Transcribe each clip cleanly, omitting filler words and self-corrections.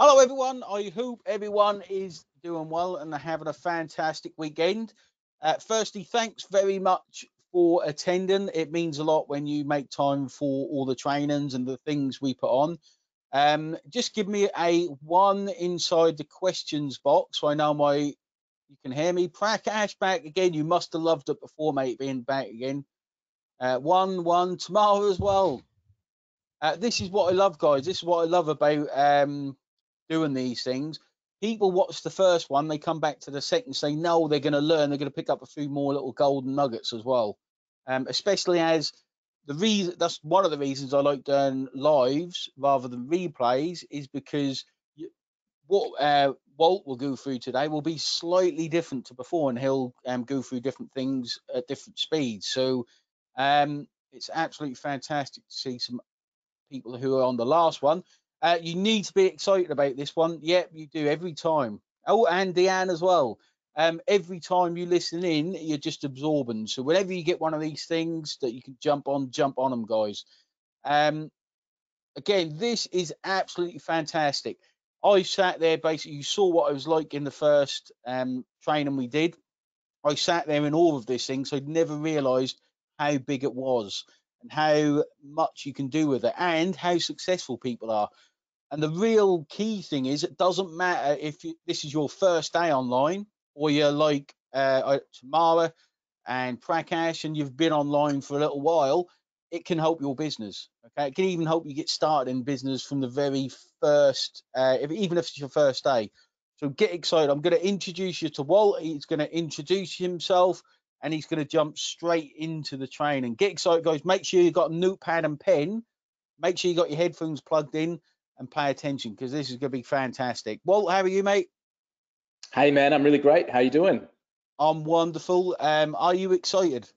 Hello, everyone. I hope everyone is doing well and having a fantastic weekend. Firstly, thanks very much for attending. It means a lot when you make time for all the trainings and the things we put on. Just give me a one inside the questions box so I know you can hear me. Prakash back again. You must have loved it before, mate, being back again. One tomorrow as well. This is what I love, guys. This is what I love about doing these things. People watch the first one, they come back to the second, say no, they're going to learn, they're going to pick up a few more little golden nuggets as well. Especially as the reason that's one of the reasons I like doing lives rather than replays is because what Walt will go through today will be slightly different to before, and he'll go through different things at different speeds. So it's absolutely fantastic to see some people who are on the last one. You need to be excited about this one. Yep, you do every time. Oh, and Deanne as well. Every time you listen in, you're just absorbing. So whenever you get one of these things that you can jump on them, guys. Um, Again, this is absolutely fantastic. I sat there basically. You saw what I was like in the first training we did. I sat there in all of this thing, so I'd never realised how big it was and how much you can do with it and how successful people are. And the real key thing is it doesn't matter if this is your first day online or you're like Tamara and Prakash and you've been online for a little while. It can help your business. Okay, it can even help you get started in business from the very first, even if it's your first day. So get excited. I'm going to introduce you to Walt. He's going to introduce himself and he's going to jump straight into the training. Get excited, guys. Make sure you've got a notepad and pen. Make sure you got your headphones plugged in and pay attention because this is going to be fantastic. Walt, how are you, mate? Hey man, I'm really great. How you doing? I'm wonderful. Are you excited?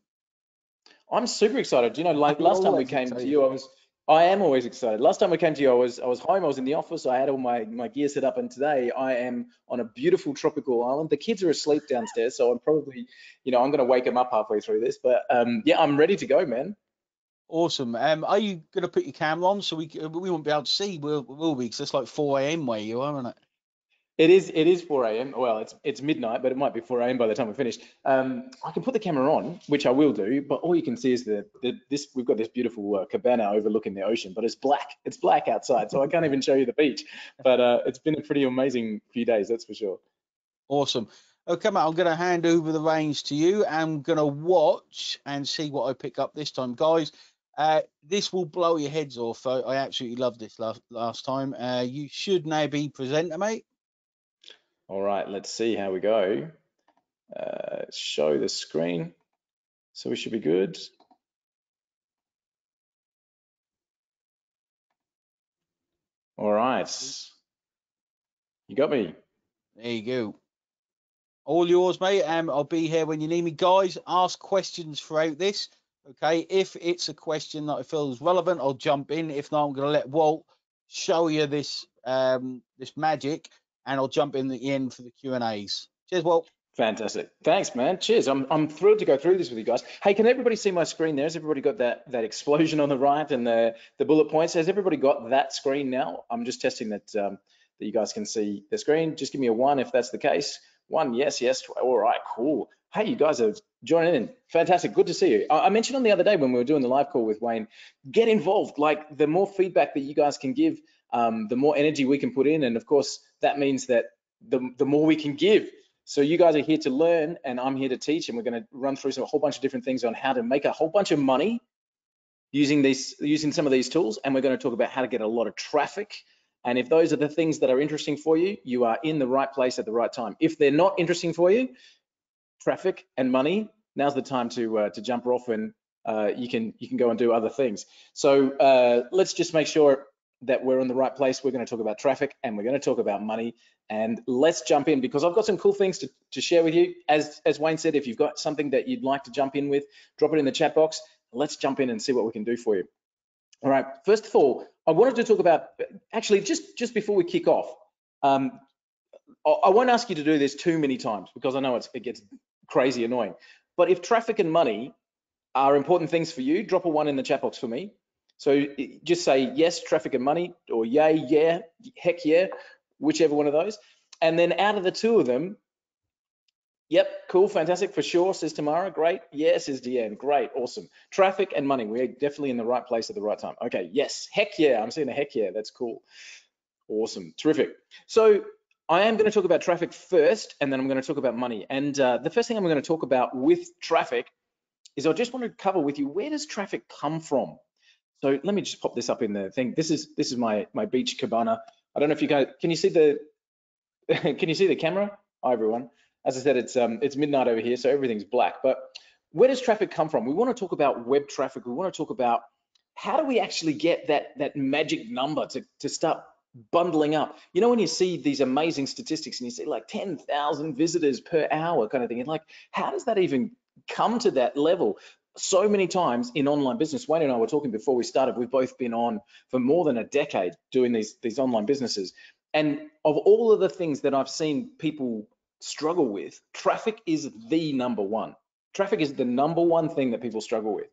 I'm super excited. Like You're last time we always came to excited. you, I am always excited. Last time we came to you, I was home, I was in the office, I had all my gear set up, and today I am on a beautiful tropical island. The kids are asleep downstairs, so I'm probably, I'm gonna wake them up halfway through this. But yeah, I'm ready to go, man. Awesome. Are you going to put your camera on so we won't be able to see? Will we? Because it's like 4 a.m. where you are, isn't it? It is 4 a.m. Well, it's midnight, but it might be 4 a.m. by the time we finish. I can put the camera on, which I will do, but all you can see is this. We've got this beautiful cabana overlooking the ocean, but it's black. It's black outside, so I can't even show you the beach. But it's been a pretty amazing few days, that's for sure. Awesome. Okay, mate, I'm going to hand over the reins to you. I'm going to watch and see what I pick up this time, guys. This will blow your heads off. I absolutely loved this last time. You should now be presenter, mate. All right, let's see how we go. Show the screen, so we should be good. All right, you got me. There you go. All yours, mate. I'll be here when you need me, guys. Ask questions throughout this. Okay, if it's a question that I feel is relevant, I'll jump in. If not, I'm going to let Walt show you this magic, and I'll jump in at the end for the Q&As. Cheers, Walt. Fantastic. Thanks, man. Cheers. I'm thrilled to go through this with you guys. Hey, can everybody see my screen there? Has everybody got that explosion on the right and the bullet points? Has everybody got that screen now? I'm just testing that you guys can see the screen. Just give me a one if that's the case. One, yes, yes. All right, cool. Hey, you guys are joining in. Fantastic. Good to see you. I mentioned on the other day when we were doing the live call with Wayne, get involved. Like the more feedback that you guys can give, the more energy we can put in. And of course, that means that the more we can give. So you guys are here to learn and I'm here to teach, and we're going to run through a whole bunch of different things on how to make a whole bunch of money using some of these tools, and we're going to talk about how to get a lot of traffic. And if those are the things that are interesting for you, you are in the right place at the right time. If they're not interesting for you, traffic and money, now's the time to jump off and you can go and do other things. So let's just make sure that we're in the right place. We're going to talk about traffic and we're going to talk about money, and let's jump in because I've got some cool things to share with you. As Wayne said, if you've got something that you'd like to jump in with, drop it in the chat box. Let's jump in and see what we can do for you. All right, first of all, I wanted to talk about, actually, just before we kick off, I won't ask you to do this too many times because I know it gets crazy annoying. But if traffic and money are important things for you, drop a one in the chat box for me. So just say yes, traffic and money, or yay, yeah, heck yeah. whichever one of those. And then out of the two of them, yep, cool, fantastic, for sure, says Tamara. Great. Yes, says Deanne. Great, awesome. Traffic and money. We're definitely in the right place at the right time. Okay, yes, heck yeah. I'm seeing a heck yeah. That's cool. Awesome, terrific. So I am going to talk about traffic first, and then I'm going to talk about money. And the first thing I'm going to talk about with traffic is I just want to cover with you, where does traffic come from? So let me just pop this up in the thing. This is my beach cabana. I don't know if you guys can you see the can you see the camera? Hi everyone. As I said, it's midnight over here, so everything's black. But where does traffic come from? We want to talk about web traffic. We want to talk about how do we actually get that magic number to start bundling up. You know, when you see these amazing statistics and you see like 10,000 visitors per hour kind of thing, and like, how does that even come to that level? So many times in online business, Wayne and I were talking before we started, we've both been on for more than a decade doing these online businesses. And of all of the things that I've seen people struggle with, traffic is the number one. Traffic is the number one thing that people struggle with.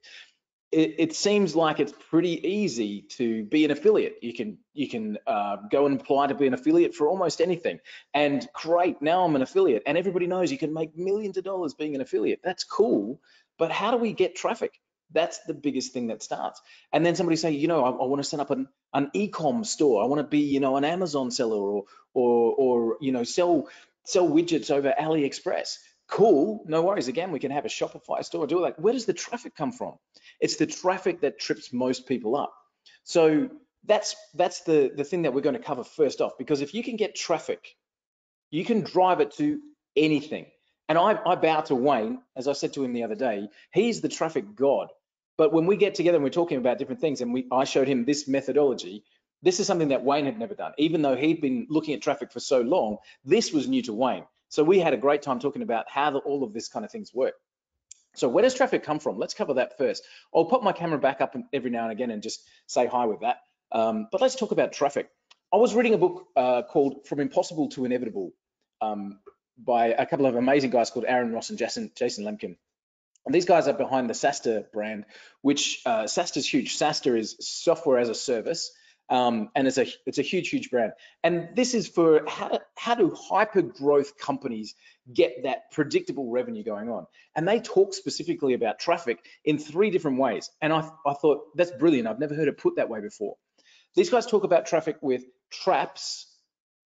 It seems like it's pretty easy to be an affiliate. You can go and apply to be an affiliate for almost anything. And great, now I'm an affiliate, and everybody knows you can make millions of dollars being an affiliate. That's cool, but how do we get traffic? That's the biggest thing that starts. And then somebody say, you know, I want to set up an e-com store. I want to be, you know, an Amazon seller or you know, sell widgets over AliExpress. Cool, no worries. Again, we can have a Shopify store, do that. Where does the traffic come from? It's the traffic that trips most people up. So that's the thing that we're going to cover first off, because if you can get traffic, you can drive it to anything. And I bow to Wayne, as I said to him the other day, he's the traffic god. But when we get together and we're talking about different things, and I showed him this methodology, this is something that Wayne had never done. Even though he'd been looking at traffic for so long, this was new to Wayne. So we had a great time talking about how all of this kind of things work. So where does traffic come from? Let's cover that first. I'll pop my camera back up every now and again and just say hi with that. But let's talk about traffic. I was reading a book called From Impossible to Inevitable by a couple of amazing guys called Aaron Ross and Jason Lemkin. And these guys are behind the SaaStr brand, which SaaStr is huge. SaaStr is software as a service. And it's a huge brand. And this is for how do hyper growth companies get that predictable revenue going on. And they talk specifically about traffic in 3 different ways. And I thought that's brilliant. I've never heard it put that way before. These guys talk about traffic with traps,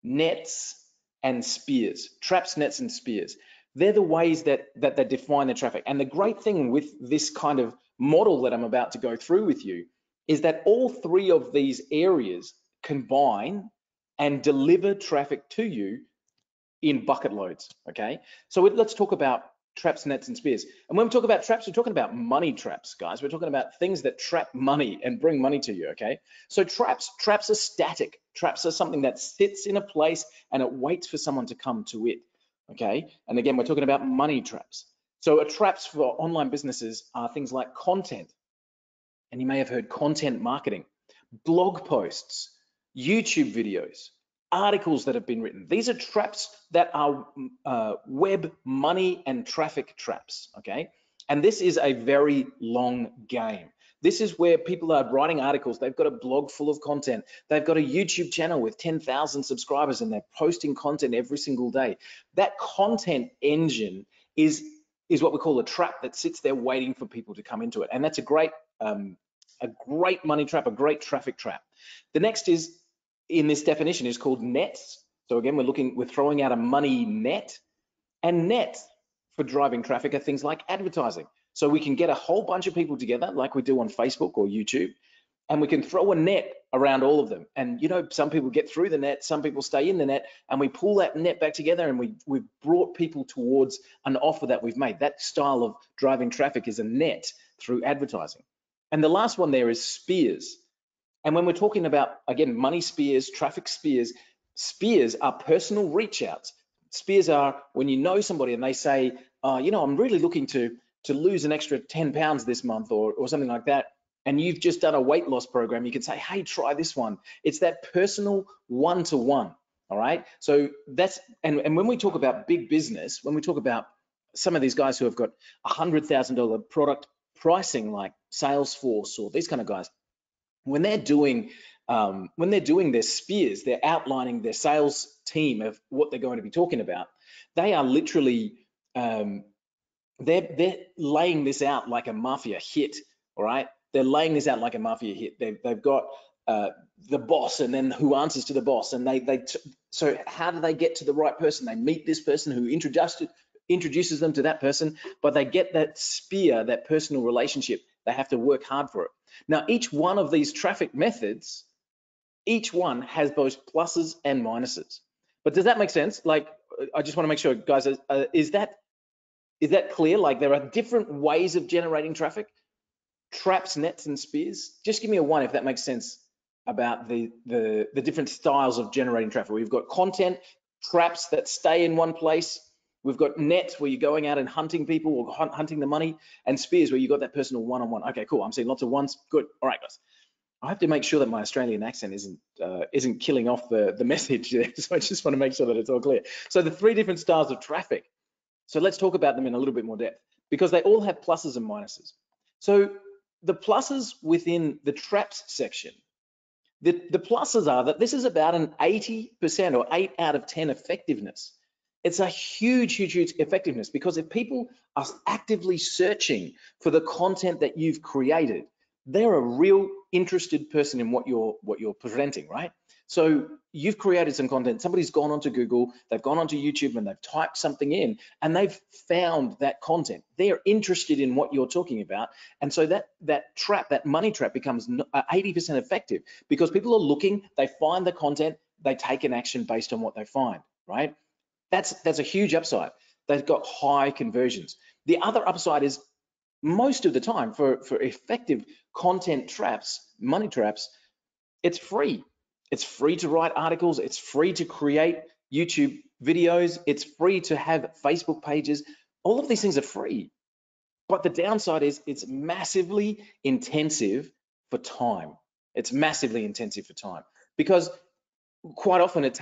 nets, and spears. Traps, nets, and spears. They're the ways that they define the traffic. And the great thing with this kind of model that I'm about to go through with you is that all 3 of these areas combine and deliver traffic to you in bucket loads, okay? So let's talk about traps, nets, and spears. And when we talk about traps, we're talking about money traps, guys. We're talking about things that trap money and bring money to you, okay? So traps are static. Traps are something that sits in a place and it waits for someone to come to it, okay? And again, we're talking about money traps. So traps for online businesses are things like content. And you may have heard content marketing, blog posts, YouTube videos, articles that have been written. These are traps that are web money and traffic traps, okay? And this is a very long game. This is where people are writing articles. They've got a blog full of content. They've got a YouTube channel with 10,000 subscribers and they're posting content every single day. That content engine is what we call a trap that sits there waiting for people to come into it. And that's a great money trap, a great traffic trap. The next is, in this definition, is called nets. So again, we're throwing out a money net, and nets for driving traffic are things like advertising. So we can get a whole bunch of people together like we do on Facebook or YouTube, and we can throw a net around all of them. And you know, some people get through the net, some people stay in the net, and we pull that net back together and we've brought people towards an offer that we've made. That style of driving traffic is a net through advertising. And the last one there is spears. And when we're talking about, again, money spears, traffic spears, spears are personal reach outs. Spears are when you know somebody and they say, you know, I'm really looking to lose an extra 10 pounds this month or something like that. And you've just done a weight loss program. You can say, hey, try this one. It's that personal one-to-one. All right. So that's, and when we talk about big business, when we talk about some of these guys who have got $100,000 product pricing like Salesforce or these kind of guys, when they're doing when they're doing their spears, they're outlining their sales team of what they're going to be talking about. They are literally they're laying this out like a mafia hit. All right, they're laying this out like a mafia hit. They've got the boss, and then who answers to the boss, and so how do they get to the right person? They meet this person who introduces them to that person, but they get that spear, that personal relationship. They have to work hard for it. Now, each one of these traffic methods, each one has both pluses and minuses. But does that make sense? Like, I just want to make sure, guys, is that clear? Like, there are different ways of generating traffic: traps, nets, and spears. Just give me a one if that makes sense about the different styles of generating traffic. We've got content, traps that stay in one place. We've got nets where you're going out and hunting people or hunting the money, and spears where you got that personal one-on-one. Okay, cool. I'm seeing lots of ones. Good. All right, guys. I have to make sure that my Australian accent isn't killing off the message there. So I just want to make sure that it's all clear. So the three different styles of traffic. So let's talk about them in a little bit more depth, because they all have pluses and minuses. So the pluses within the traps section, the pluses are that this is about an 80% or 8 out of 10 effectiveness. It's a huge, huge, huge effectiveness, because if people are actively searching for the content that you've created, they're a real interested person in what you're presenting, right? So you've created some content, somebody's gone onto Google, they've gone onto YouTube, and they've typed something in, and they've found that content. They're interested in what you're talking about, and so that trap, that money trap, becomes 80% effective, because people are looking, they find the content, they take an action based on what they find, right? That's a huge upside. They've got high conversions. The other upside is, most of the time, for effective content traps, money traps, it's free. It's free to write articles. It's free to create YouTube videos. It's free to have Facebook pages. All of these things are free. But the downside is it's massively intensive for time. It's massively intensive for time, because quite often it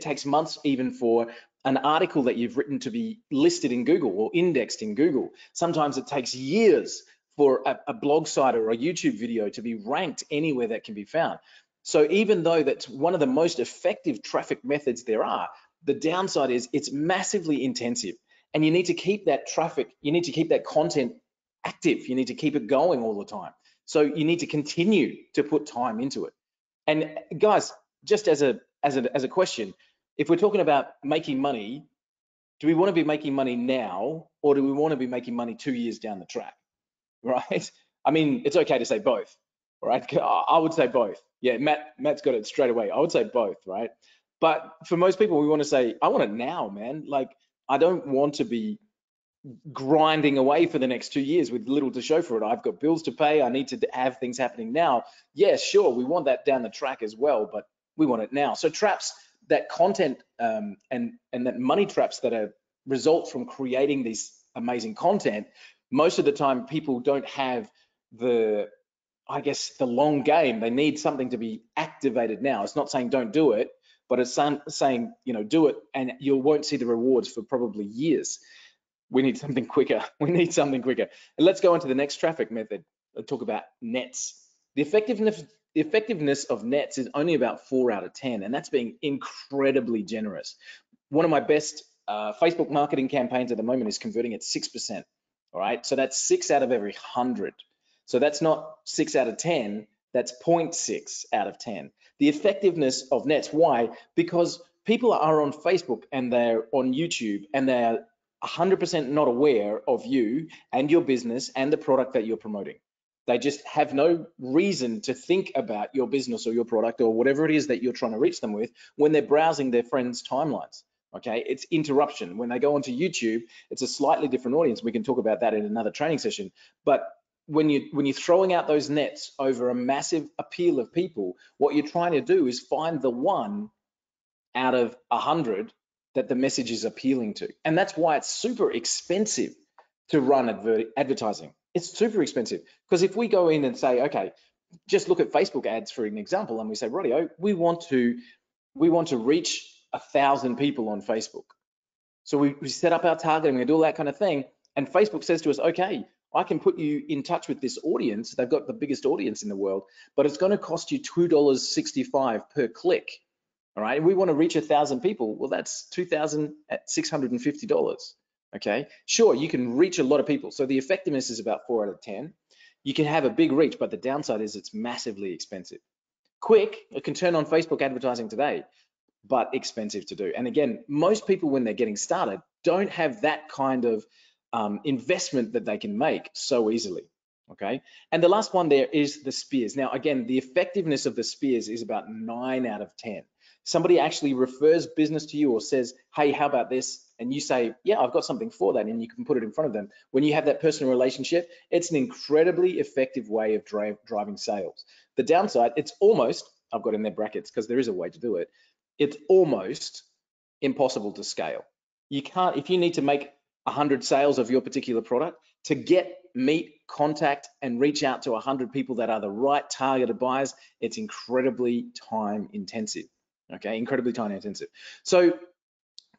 takes months even for an article that you've written to be listed in Google or indexed in Google. Sometimes it takes years for a blog site or a YouTube video to be ranked anywhere that can be found. So even though that's one of the most effective traffic methods there are, the downside is it's massively intensive, and you need to keep that traffic, you need to keep that content active, you need to keep it going all the time. So you need to continue to put time into it. And guys, just as a question, if we're talking about making money, do we want to be making money now, or do we want to be making money 2 years down the track, right? I mean, it's okay to say both, right? I would say both. Yeah, Matt's got it straight away. I would say both, right? But for most people, we want to say, I want it now, man. Like, I don't want to be grinding away for the next 2 years with little to show for it. I've got bills to pay. I need to have things happening now. Yeah, sure, we want that down the track as well, but we want it now. So traps, that content and that money traps that are result from creating this amazing content, most of the time people don't have the long game. They need something to be activated now. It's not saying don't do it, but it's saying, do it, and you won't see the rewards for probably years. We need something quicker. We need something quicker. And let's go on to the next traffic method. Let's talk about nets. The effectiveness of nets is only about 4 out of 10, and that's being incredibly generous. One of my best Facebook marketing campaigns at the moment is converting at 6%. All right, so that's 6 out of every 100. So that's not 6 out of 10, that's 0.6 out of 10. The effectiveness of nets, why? Because people are on Facebook and they're on YouTube, and they're 100% not aware of you and your business and the product that you're promoting. They just have no reason to think about your business or your product or whatever it is that you're trying to reach them with when they're browsing their friends' timelines. Okay, it's interruption. When they go onto YouTube, it's a slightly different audience. We can talk about that in another training session. But when you're throwing out those nets over a massive appeal of people, what you're trying to do is find the one out of 100 that the message is appealing to. And that's why it's super expensive to run advertising. It's super expensive, because if we go in and say, okay, just look at Facebook ads for an example, and we say, rightio, we want to reach 1,000 people on Facebook. So we set up our targeting, we do all that kind of thing, and Facebook says to us, okay, I can put you in touch with this audience. They've got the biggest audience in the world, but it's going to cost you $2.65 per click. All right. If we want to reach 1,000 people, well, that's $2,650. Okay. Sure, you can reach a lot of people. So the effectiveness is about 4 out of 10. You can have a big reach, but the downside is it's massively expensive. Quick, it can turn on Facebook advertising today, but expensive to do. And again, most people when they're getting started don't have that kind of investment that they can make so easily. Okay. And the last one there is the spears. Now, again, the effectiveness of the spears is about 9 out of 10. Somebody actually refers business to you or says, hey, how about this? And you say, yeah, I've got something for that. And you can put it in front of them. When you have that personal relationship, it's an incredibly effective way of driving sales. The downside, it's almost, I've got in there brackets because there is a way to do it. It's almost impossible to scale. You can't, if you need to make 100 sales of your particular product, to get, meet, contact, and reach out to 100 people that are the right targeted buyers, it's incredibly time intensive. Okay, incredibly time intensive. So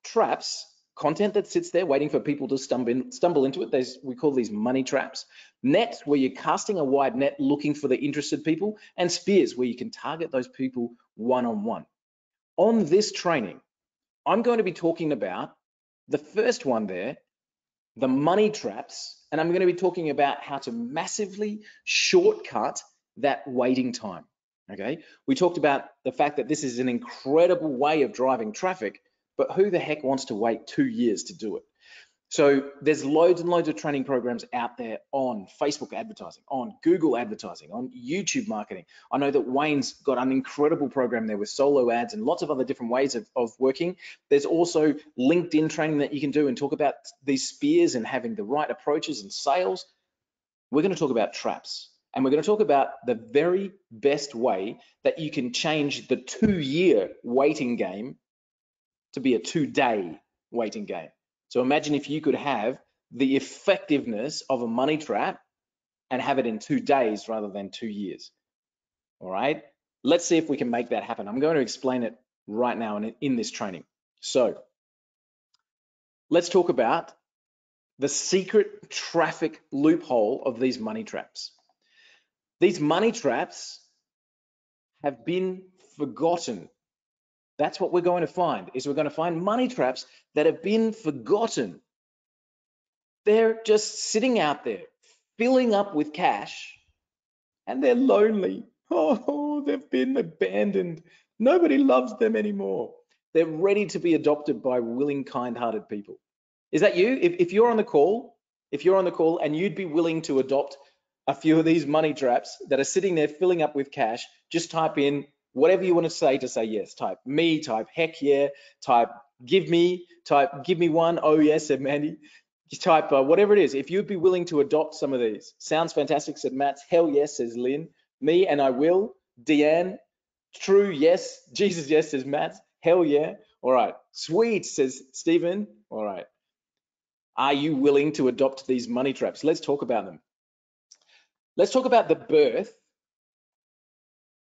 traps, content that sits there waiting for people to stumble into it, we call these money traps. Nets, where you're casting a wide net looking for the interested people, and spears, where you can target those people one-on-one. On this training, I'm going to be talking about the first one there, the money traps, and I'm going to be talking about how to massively shortcut that waiting time. Okay, we talked about the fact that this is an incredible way of driving traffic, but who the heck wants to wait 2 years to do it? So there's loads and loads of training programs out there on Facebook advertising, on Google advertising, on YouTube marketing. I know that Wayne's got an incredible program there with solo ads and lots of other different ways of working. There's also LinkedIn training that you can do and talk about these spears and having the right approaches and sales. We're going to talk about traps, and we're going to talk about the very best way that you can change the 2-year waiting game to be a 2-day waiting game. So imagine if you could have the effectiveness of a money trap and have it in 2 days rather than 2 years. All right, let's see if we can make that happen. I'm going to explain it right now in this training. So let's talk about the secret traffic loophole of these money traps. These money traps have been forgotten. That's what we're going to find, is we're going to find money traps that have been forgotten. They're just sitting out there, filling up with cash, and they're lonely. Oh, they've been abandoned. Nobody loves them anymore. They're ready to be adopted by willing, kind-hearted people. Is that you? If you're on the call, and you'd be willing to adopt a few of these money traps that are sitting there filling up with cash, just type in whatever you want to say yes. Type me, type heck yeah, type give me one. Oh yes, said Mandy. Just type whatever it is. If you'd be willing to adopt some of these. Sounds fantastic, said Matt. Hell yes, says Lynn. Me and I will. Deanne. True, yes. Jesus, yes, says Matt. Hell yeah. All right. Sweet, says Stephen. All right. Are you willing to adopt these money traps? Let's talk about them. Let's talk about the birth.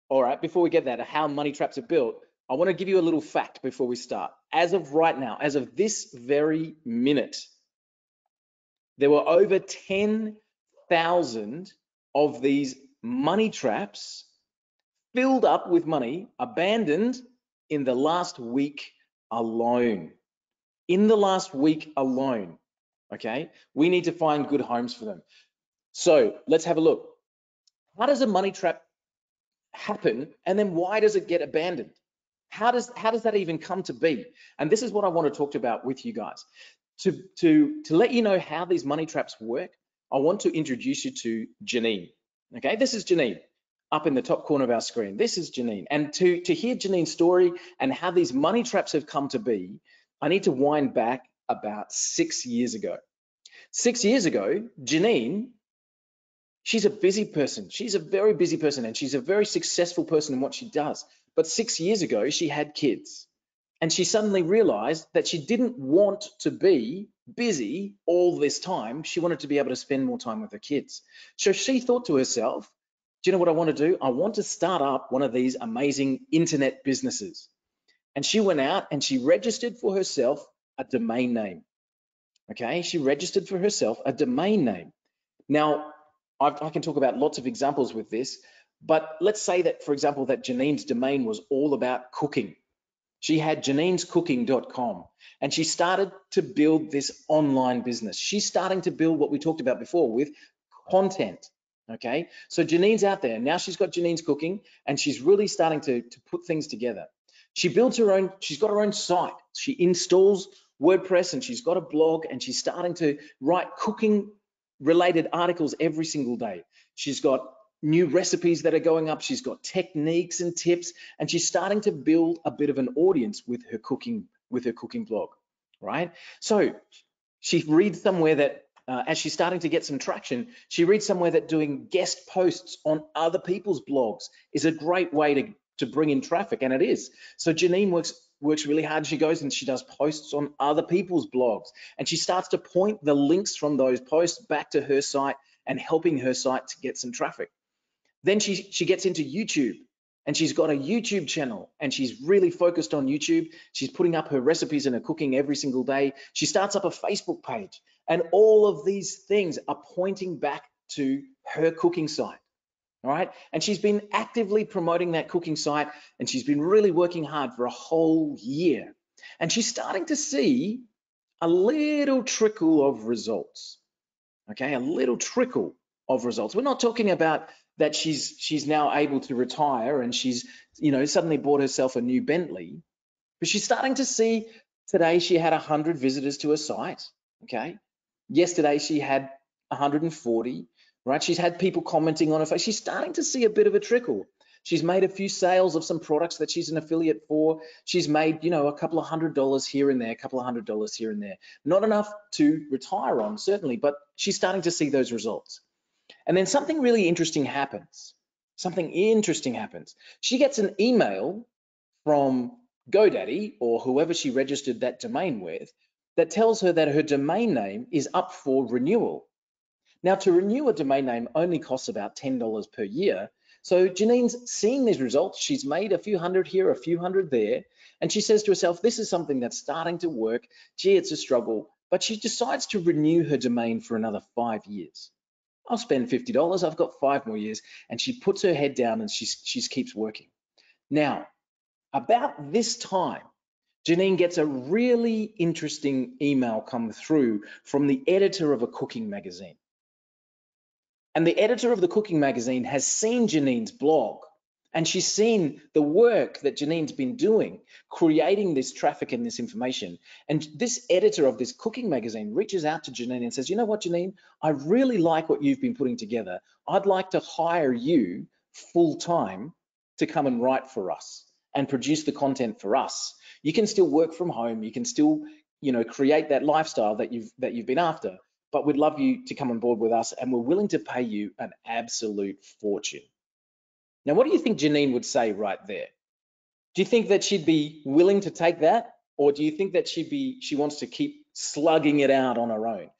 All right, before we get that, how money traps are built, I want to give you a little fact before we start. As of right now, as of this very minute, there were over 10,000 of these money traps filled up with money, abandoned in the last week alone. In the last week alone, okay? We need to find good homes for them. So let's have a look. How does a money trap happen, and then why does it get abandoned? How does that even come to be? And this is what I want to talk about with you guys. To let you know how these money traps work, I want to introduce you to Janine. Okay, this is Janine up in the top corner of our screen. This is Janine. And to hear Janine's story and how these money traps have come to be, I need to wind back about 6 years ago. 6 years ago, Janine, she's a busy person. She's a very busy person, and she's a very successful person in what she does. But 6 years ago, she had kids. And she suddenly realized that she didn't want to be busy all this time. She wanted to be able to spend more time with her kids. So she thought to herself, do you know what I want to do? I want to start up one of these amazing internet businesses. And she went out and she registered for herself a domain name. Okay, she registered for herself a domain name. Now, I can talk about lots of examples with this, but let's say that, for example, that Janine's domain was all about cooking. She had janinescooking.com and she started to build this online business. She's starting to build what we talked about before with content. Okay, so Janine's out there. Now she's got Janine's Cooking and she's really starting to put things together. She builds her own, she's got her own site. She installs WordPress and she's got a blog and she's starting to write cooking related articles every single day. She's got new recipes that are going up. She's got techniques and tips, and she's starting to build a bit of an audience with her cooking blog, right? So she reads somewhere that as she's starting to get some traction, she reads somewhere that doing guest posts on other people's blogs is a great way to bring in traffic, and it is. So Janine works really hard. She goes and she does posts on other people's blogs, and she starts to point the links from those posts back to her site and helping her site to get some traffic. Then she gets into YouTube and she's got a YouTube channel and she's really focused on YouTube. She's putting up her recipes and her cooking every single day. She starts up a Facebook page, and all of these things are pointing back to her cooking site. All right. And she's been actively promoting that cooking site and she's been really working hard for a whole year. And she's starting to see a little trickle of results. Okay, a little trickle of results. We're not talking about that she's now able to retire and she's, suddenly bought herself a new Bentley, but she's starting to see. Today she had 100 visitors to her site. Okay, yesterday she had 140. Right, she's had people commenting on her face. She's starting to see a bit of a trickle. She's made a few sales of some products that she's an affiliate for. She's made, a couple of $100 here and there, a couple of $100 here and there. Not enough to retire on, certainly, but she's starting to see those results. And then something really interesting happens. She gets an email from GoDaddy or whoever she registered that domain with that tells her that her domain name is up for renewal. Now, to renew a domain name only costs about $10 per year. So Janine's seeing these results. She's made a few hundred here, a few hundred there, and she says to herself, this is something that's starting to work. Gee, it's a struggle, but she decides to renew her domain for another 5 years. I'll spend $50. I've got 5 more years. And she puts her head down and she keeps working. Now, about this time, Janine gets a really interesting email come through from the editor of a cooking magazine. And the editor of the cooking magazine has seen Janine's blog and she's seen the work that Janine's been doing, creating this traffic and this information. And this editor of this cooking magazine reaches out to Janine and says, you know what, Janine, I really like what you've been putting together. I'd like to hire you full time to come and write for us and produce the content for us. You can still work from home. You can still, create that lifestyle that you've been after. But we'd love you to come on board with us and we're willing to pay you an absolute fortune. Now, what do you think Janine would say right there? Do you think that she'd be willing to take that? Or do you think that she wants to keep slugging it out on her own?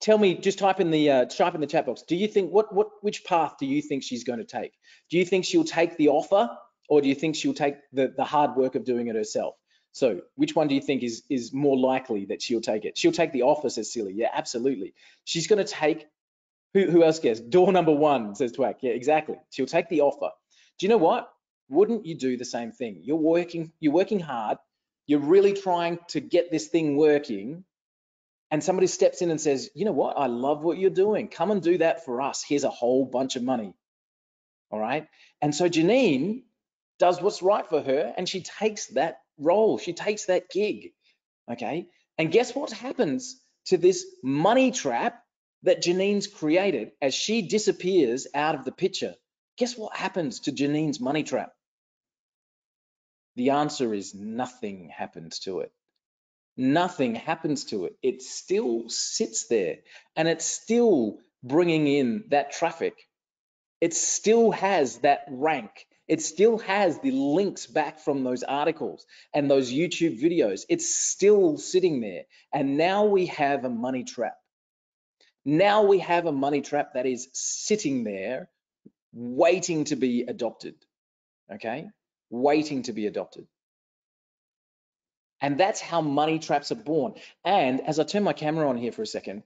Tell me, just type in the chat box. Do you think, which path do you think she's going to take? Do you think she'll take the offer or do you think she'll take the hard work of doing it herself? So which one do you think is more likely that she'll take it? She'll take the offer, says Silly. Yeah, absolutely. She's going to take, who else guessed? Door number 1, says Twack. Yeah, exactly. She'll take the offer. Do you know what? Wouldn't you do the same thing? You're working hard. You're really trying to get this thing working. And somebody steps in and says, you know what? I love what you're doing. Come and do that for us. Here's a whole bunch of money. All right. And so Janine does what's right for her and she takes that role. She takes that gig. Okay. And guess what happens to this money trap that Janine's created as she disappears out of the picture? Guess what happens to Janine's money trap? The answer is nothing happens to it. Nothing happens to it. It still sits there and it's still bringing in that traffic. It still has that rank. It still has the links back from those articles and those YouTube videos. It's still sitting there. And now we have a money trap. Now we have a money trap that is sitting there waiting to be adopted. Okay? Waiting to be adopted. And that's how money traps are born. And as I turn my camera on here for a second,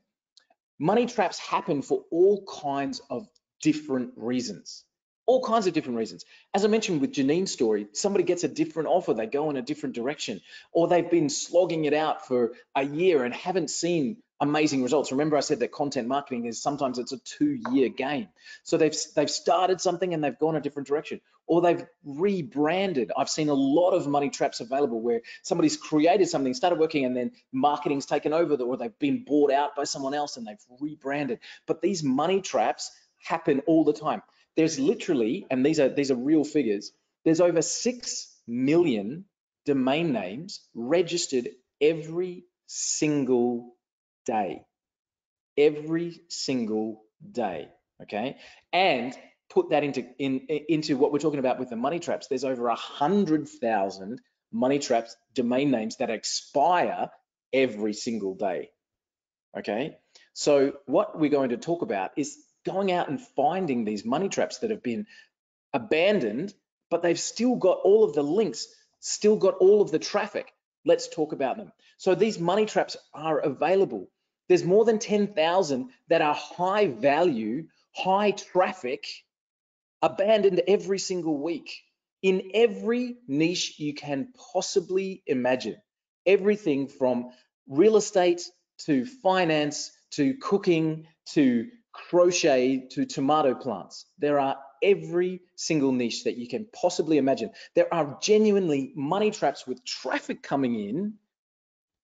Money traps happen for all kinds of different reasons. All kinds of different reasons. As I mentioned with Janine's story, somebody gets a different offer, they go in a different direction, or they've been slogging it out for a year and haven't seen amazing results. Remember I said that content marketing is sometimes it's a 2-year game. So they've started something and they've gone a different direction, or they've rebranded. I've seen a lot of money traps available where somebody's created something, started working, and then marketing's taken over, or they've been bought out by someone else and they've rebranded. But these money traps happen all the time. There's literally, and these are real figures, there's over 6 million domain names registered every single day. Every single day, okay? And put that into what we're talking about with the money traps. There's over 100,000 money traps domain names that expire every single day, okay? So what we're going to talk about is going out and finding these money traps that have been abandoned, but they've still got all of the links, still got all of the traffic. Let's talk about them. So these money traps are available. There's more than 10,000 that are high value, high traffic, abandoned every single week in every niche you can possibly imagine. Everything from real estate to finance to cooking to crochet to tomato plants. There are every single niche that you can possibly imagine. There are genuinely money traps with traffic coming in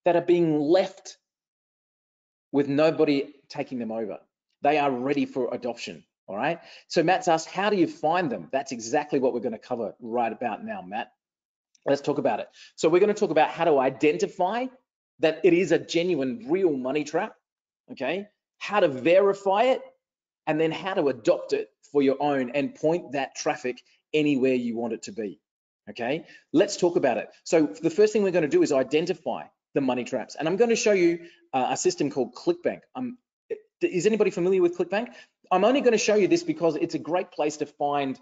that are being left with nobody taking them over. They are ready for adoption, all right? So Matt's asked, how do you find them? That's exactly what we're gonna cover right about now, Matt. Let's talk about it. So we're gonna talk about how to identify that it is a genuine, real money trap, okay? How to verify it, and then how to adopt it for your own and point that traffic anywhere you want it to be, okay? Let's talk about it. So the first thing we're gonna do is identify the money traps. And I'm going to show you a system called ClickBank. Is anybody familiar with ClickBank? I'm only going to show you this because it's a great place to find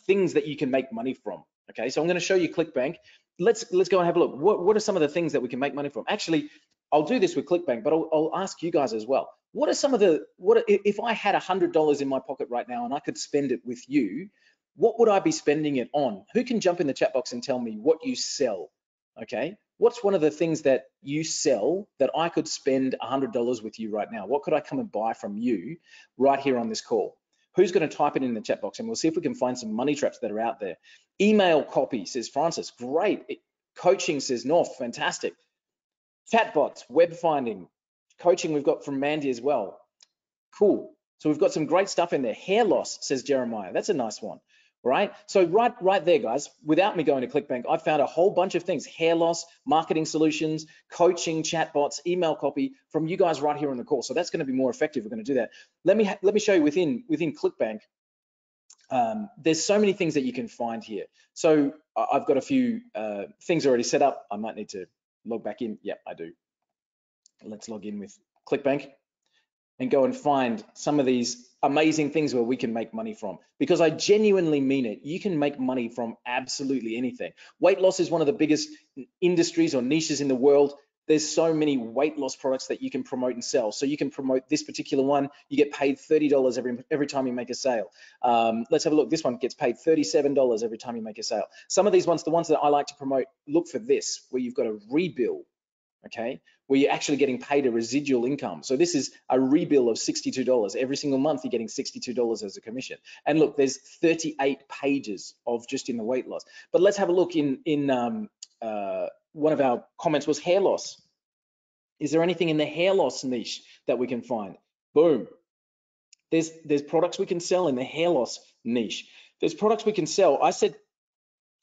things that you can make money from. Okay, so I'm going to show you ClickBank. Let's go and have a look. What are some of the things that we can make money from? Actually, I'll do this with ClickBank, but I'll ask you guys as well. What are some of the, if I had $100 in my pocket right now and I could spend it with you, what would I be spending it on? Who can jump in the chat box and tell me what you sell? Okay, what's one of the things that you sell that I could spend $100 with you right now? What could I come and buy from you right here on this call? Who's going to type it in the chat box, and we'll see if we can find some money traps that are out there. Email copy, says Francis, great. Coaching, says North, fantastic. Chatbots, web finding, coaching we've got from Mandy as well. Cool. So we've got some great stuff in there. Hair loss, says Jeremiah. That's a nice one. Right? So right there, guys, without me going to ClickBank, I found a whole bunch of things: hair loss, marketing solutions, coaching, chatbots, email copy from you guys right here on the call. So that's going to be more effective. We're going to do that. Let me show you within ClickBank. There's so many things that you can find here. So I've got a few things already set up. I might need to log back in. Yep, I do. Let's log in with ClickBank and go and find some of these amazing things where we can make money from, because I genuinely mean it. You can make money from absolutely anything. Weight loss is one of the biggest industries or niches in the world. There's so many weight loss products that you can promote and sell. So you can promote this particular one, you get paid $30 every time you make a sale. Let's have a look. This one gets paid $37 every time you make a sale. Some of these ones, the ones that I like to promote, look for this, where you've got a rebill, okay, where you're actually getting paid a residual income. So this is a rebill of $62. Every single month, you're getting $62 as a commission. And look, there's 38 pages of just in the weight loss. But let's have a look in one of our comments was hair loss. Is there anything in the hair loss niche that we can find? Boom. There's products we can sell in the hair loss niche. There's products we can sell. I said,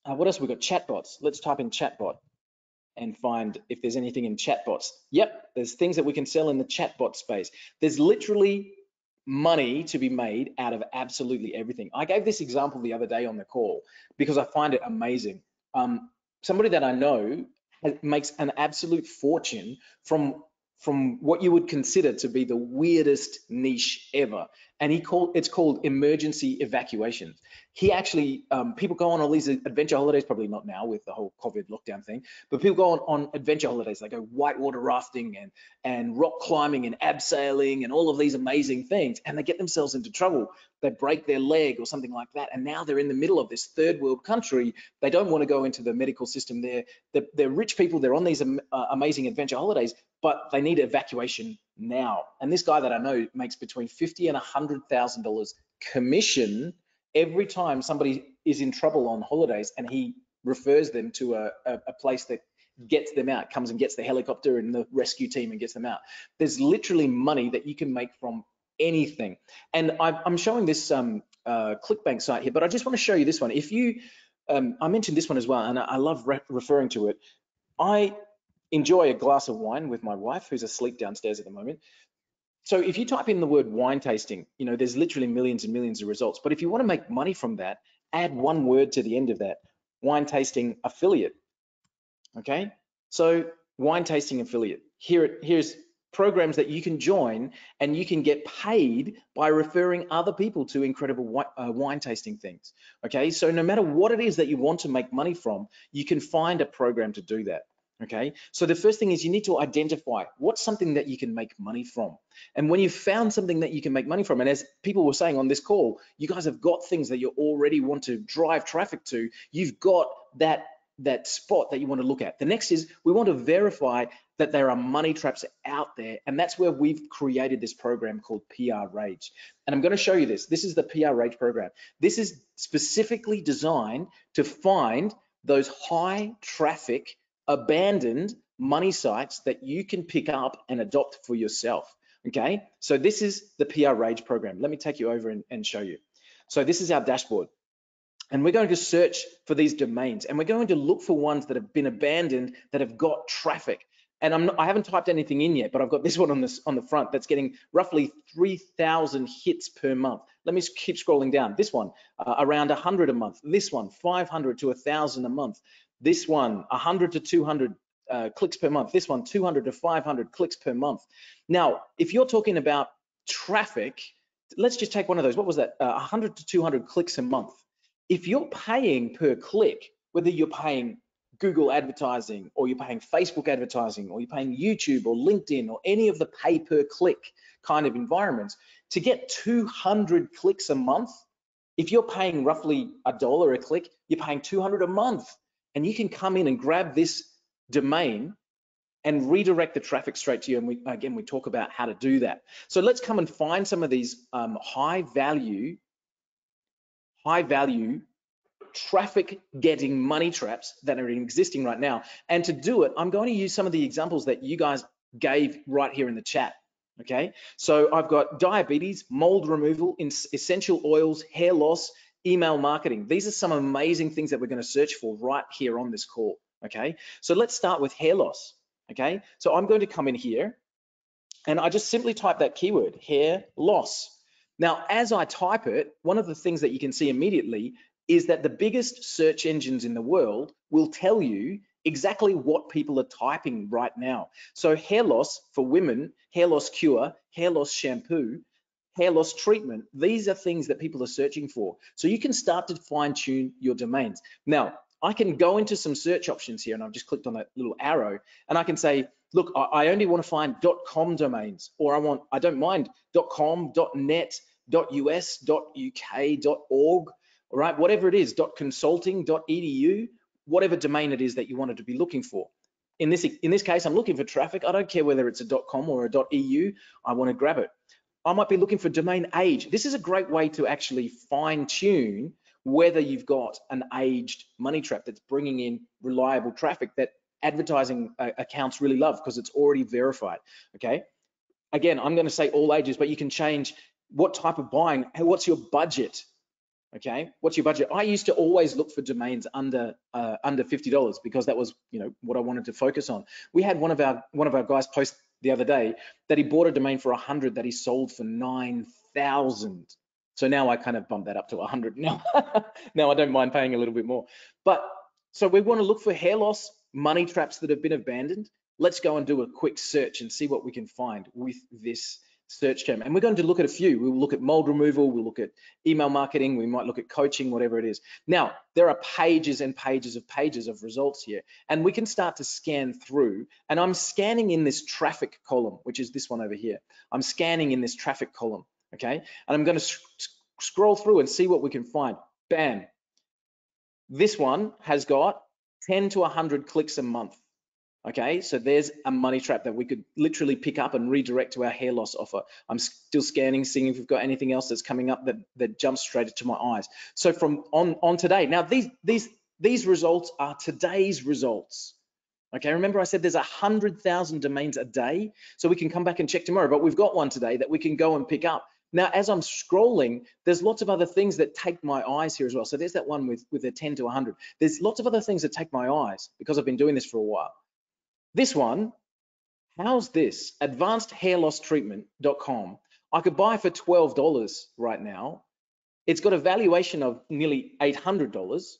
what else? We've got chatbots. Let's type in chatbot and find if there's anything in chatbots. Yep, there's things that we can sell in the chatbot space. There's literally money to be made out of absolutely everything. I gave this example the other day on the call because I find it amazing. Somebody that I know makes an absolute fortune from from what you would consider to be the weirdest niche ever. And it's called emergency evacuations. He actually, people go on all these adventure holidays, probably not now with the whole COVID lockdown thing, but people go on adventure holidays. They go whitewater rafting and rock climbing and abseiling and all of these amazing things, and they get themselves into trouble. They break their leg or something like that, and now they're in the middle of this third world country. They don't want to go into the medical system. They're rich people. They're on these amazing adventure holidays, but they need evacuation now. And this guy that I know makes between $50,000 and $100,000 commission every time somebody is in trouble on holidays, and he refers them to a place that gets them out, comes and gets the helicopter and the rescue team and gets them out. There's literally money that you can make from anything. And I'm showing this ClickBank site here, but I just want to show you this one. If you, I mentioned this one as well, and I love referring to it. I enjoy a glass of wine with my wife, who's asleep downstairs at the moment. So if you type in the word wine tasting, you know, there's literally millions and millions of results. But if you want to make money from that, add one word to the end of that: wine tasting affiliate. Okay, so wine tasting affiliate. Here's programs that you can join, and you can get paid by referring other people to incredible wine tasting things. Okay, so no matter what it is that you want to make money from, you can find a program to do that. Okay, so the first thing is you need to identify what's something that you can make money from. And when you've found something that you can make money from, and as people were saying on this call, you guys have got things that you already want to drive traffic to. You've got that spot that you want to look at. The next is we want to verify that there are money traps out there, and that's where we've created this program called PR Rage. And I'm going to show you this. This is the PR Rage program. This is specifically designed to find those high traffic, abandoned money sites that you can pick up and adopt for yourself. Okay, so this is the PR Rage program. Let me take you over and show you. So this is our dashboard. And we're going to search for these domains, and we're going to look for ones that have been abandoned, that have got traffic. And I haven't typed anything in yet, but I've got this one on the front that's getting roughly 3,000 hits per month. Let me keep scrolling down. This one, around 100 a month. This one, 500 to 1,000 a month. This one, 100 to 200 clicks per month. This one, 200 to 500 clicks per month. Now, if you're talking about traffic, let's just take one of those. What was that? 100 to 200 clicks a month. If you're paying per click, whether you're paying Google advertising, or you're paying Facebook advertising, or you're paying YouTube or LinkedIn or any of the pay per click kind of environments, to get 200 clicks a month, if you're paying roughly $1 a click, you're paying 200 a month. And you can come in and grab this domain and redirect the traffic straight to you. And we talk about how to do that. So let's come and find some of these high value traffic getting money traps that are existing right now. And to do it, I'm going to use some of the examples that you guys gave right here in the chat. Okay, so I've got diabetes, mold removal, essential oils, hair loss, email marketing. These are some amazing things that we're going to search for right here on this call. Okay, so let's start with hair loss. Okay, so I'm going to come in here and I just simply type that keyword, hair loss. Now, as I type it, one of the things that you can see immediately is that the biggest search engines in the world will tell you exactly what people are typing right now. So hair loss for women, hair loss cure, hair loss shampoo, hair loss treatment, these are things that people are searching for. So you can start to fine tune your domains. Now, I can go into some search options here, and I've just clicked on that little arrow, and I can say, look, I only want to find .com domains, or I don't mind .com, .net, .us, .uk, .org, all right, whatever it is, .consulting, .edu, whatever domain it is that you wanted to be looking for. In this case, I'm looking for traffic. I don't care whether it's a .com or a .eu. I want to grab it. I might be looking for domain age. This is a great way to actually fine tune whether you've got an aged money trap that's bringing in reliable traffic that advertising accounts really love because it's already verified. Okay. Again, I'm going to say all ages, but you can change what type of buying. What's your budget? Okay, what's your budget? I used to always look for domains under $50 because that was, you know, what I wanted to focus on. We had one of our guys post the other day that he bought a domain for 100 that he sold for 9,000. So now I kind of bumped that up to 100. Now, now I don't mind paying a little bit more. But so we want to look for hair loss, money traps that have been abandoned. Let's go and do a quick search and see what we can find with this search term. And we're going to look at a few. We'll look at mold removal, we'll look at email marketing, we might look at coaching, whatever it is. Now, there are pages and pages of results here, and we can start to scan through. And I'm scanning in this traffic column, which is this one over here. I'm scanning in this traffic column, okay? And I'm going to scroll through and see what we can find. Bam. This one has got 10 to 100 clicks a month. Okay, so there's a money trap that we could literally pick up and redirect to our hair loss offer. I'm still scanning, seeing if we've got anything else that's coming up that jumps straight to my eyes. So from on today, now these results are today's results. Okay, remember I said there's 100,000 domains a day, so we can come back and check tomorrow, but we've got one today that we can go and pick up. Now, as I'm scrolling, there's lots of other things that take my eyes here as well. So there's that one with a 10 to 100. There's lots of other things that take my eyes because I've been doing this for a while. This one, how's this? AdvancedHairLossTreatment.com. I could buy for $12 right now. It's got a valuation of nearly $800.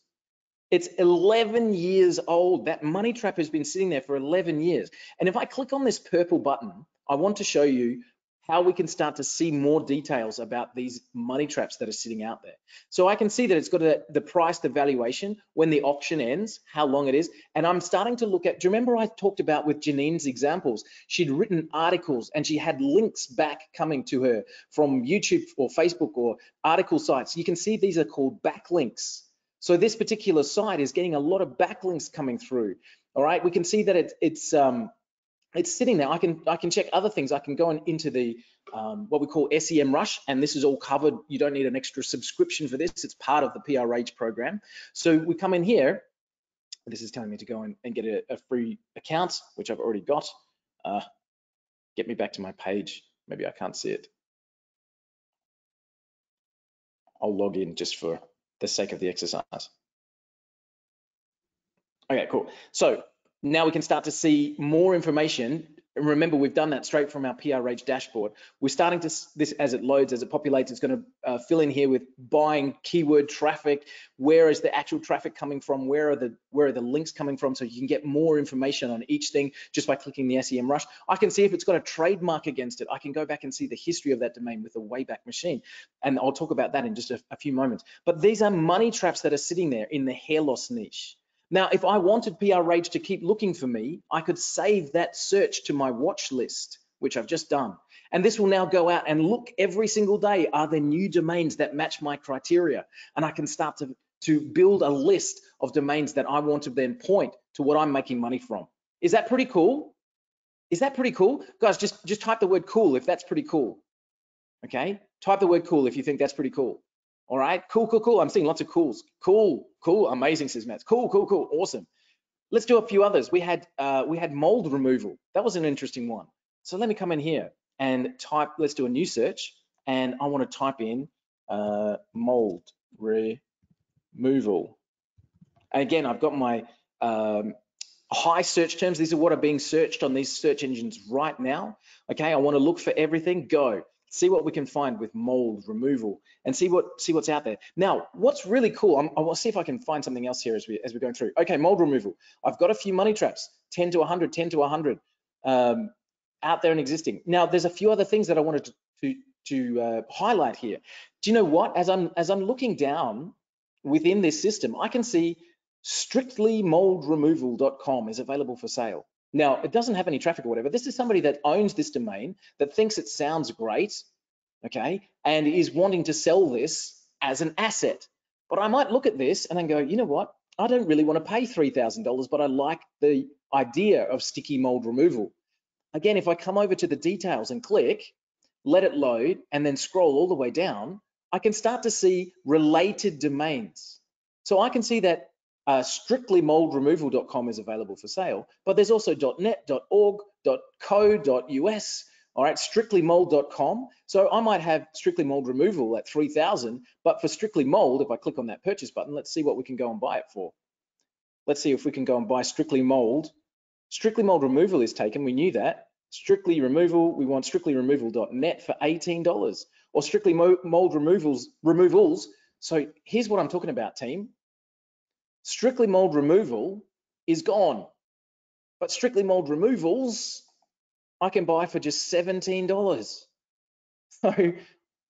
It's 11 years old. That money trap has been sitting there for 11 years. And if I click on this purple button, I want to show you how we can start to see more details about these money traps that are sitting out there. So I can see that it's got the price, the valuation, when the auction ends, how long it is. And I'm starting to look at, do you remember I talked about with Janine's examples? She'd written articles and she had links back coming to her from YouTube or Facebook or article sites. You can see these are called backlinks. So this particular site is getting a lot of backlinks coming through. All right, we can see that it's sitting there. I can check other things. I can go into the what we call SEM Rush, and this is all covered. You don't need an extra subscription for this. It's part of the PRH program. So we come in here. This is telling me to go in and get a free account, which I've already got. Get me back to my page. Maybe I can't see it. I'll log in just for the sake of the exercise. Okay, cool. So now we can start to see more information. And remember, we've done that straight from our PRH dashboard. We're starting to, this as it loads, as it populates, it's going to fill in here with buying keyword traffic. Where is the actual traffic coming from? Where are the links coming from? So you can get more information on each thing just by clicking the SEM Rush. I can see if it's got a trademark against it. I can go back and see the history of that domain with the Wayback Machine. And I'll talk about that in just a few moments. But these are money traps that are sitting there in the hair loss niche. Now, if I wanted PRH to keep looking for me, I could save that search to my watch list, which I've just done. And this will now go out and look every single day. Are there new domains that match my criteria? And I can start to build a list of domains that I want to then point to what I'm making money from. Is that pretty cool? Is that pretty cool? Guys, just type the word cool if that's pretty cool. Okay, type the word cool if you think that's pretty cool. All right, cool, cool, cool. I'm seeing lots of cools. Cool, cool, amazing, says Matt. Cool, cool, cool, awesome. Let's do a few others. We had mold removal. That was an interesting one. So let me come in here and type. Let's do a new search, and I want to type in mold removal. And again, I've got my high search terms. These are what are being searched on these search engines right now. Okay, I want to look for everything. Go. See what we can find with mold removal and see what's out there. Now, what's really cool, I will see if I can find something else here as we're going through. Okay, mold removal. I've got a few money traps, 10 to 100, 10 to 100 out there and existing. Now, there's a few other things that I wanted to highlight here. Do you know what? As I'm looking down within this system, I can see strictlymoldremoval.com is available for sale. Now, it doesn't have any traffic or whatever. This is somebody that owns this domain, that thinks it sounds great, okay, and is wanting to sell this as an asset. But I might look at this and then go, you know what? I don't really want to pay $3,000, but I like the idea of sticky mold removal. Again, if I come over to the details and click, let it load, and then scroll all the way down, I can start to see related domains. So I can see that strictlymoldremoval.com is available for sale, but there's also .net, .org, .co, .us, all right, strictlymold.com. So I might have Strictly Mold Removal at 3,000, but for Strictly Mold, if I click on that purchase button, let's see what we can go and buy it for. Let's see if we can go and buy Strictly Mold. Strictly Mold Removal is taken, we knew that. Strictly Removal, we want strictlyremoval.net for $18, or Strictly Mold Removals. So here's what I'm talking about, team. Strictly Mold Removal is gone, But Strictly Mold Removals, I can buy for just $17. So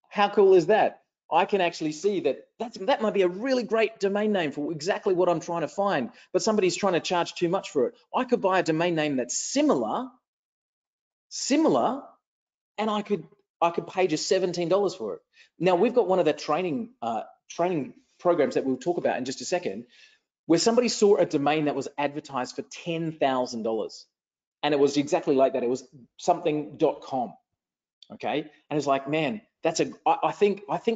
how cool is that? I can actually see that might be a really great domain name for exactly what I'm trying to find, but somebody's trying to charge too much for it. I could buy a domain name that's similar, and I could pay just $17 for it. Now we've got one of the training programs that we'll talk about in just a second, where somebody saw a domain that was advertised for $10,000, and it was exactly like that. It was something.com. Okay, and it's like, man, I think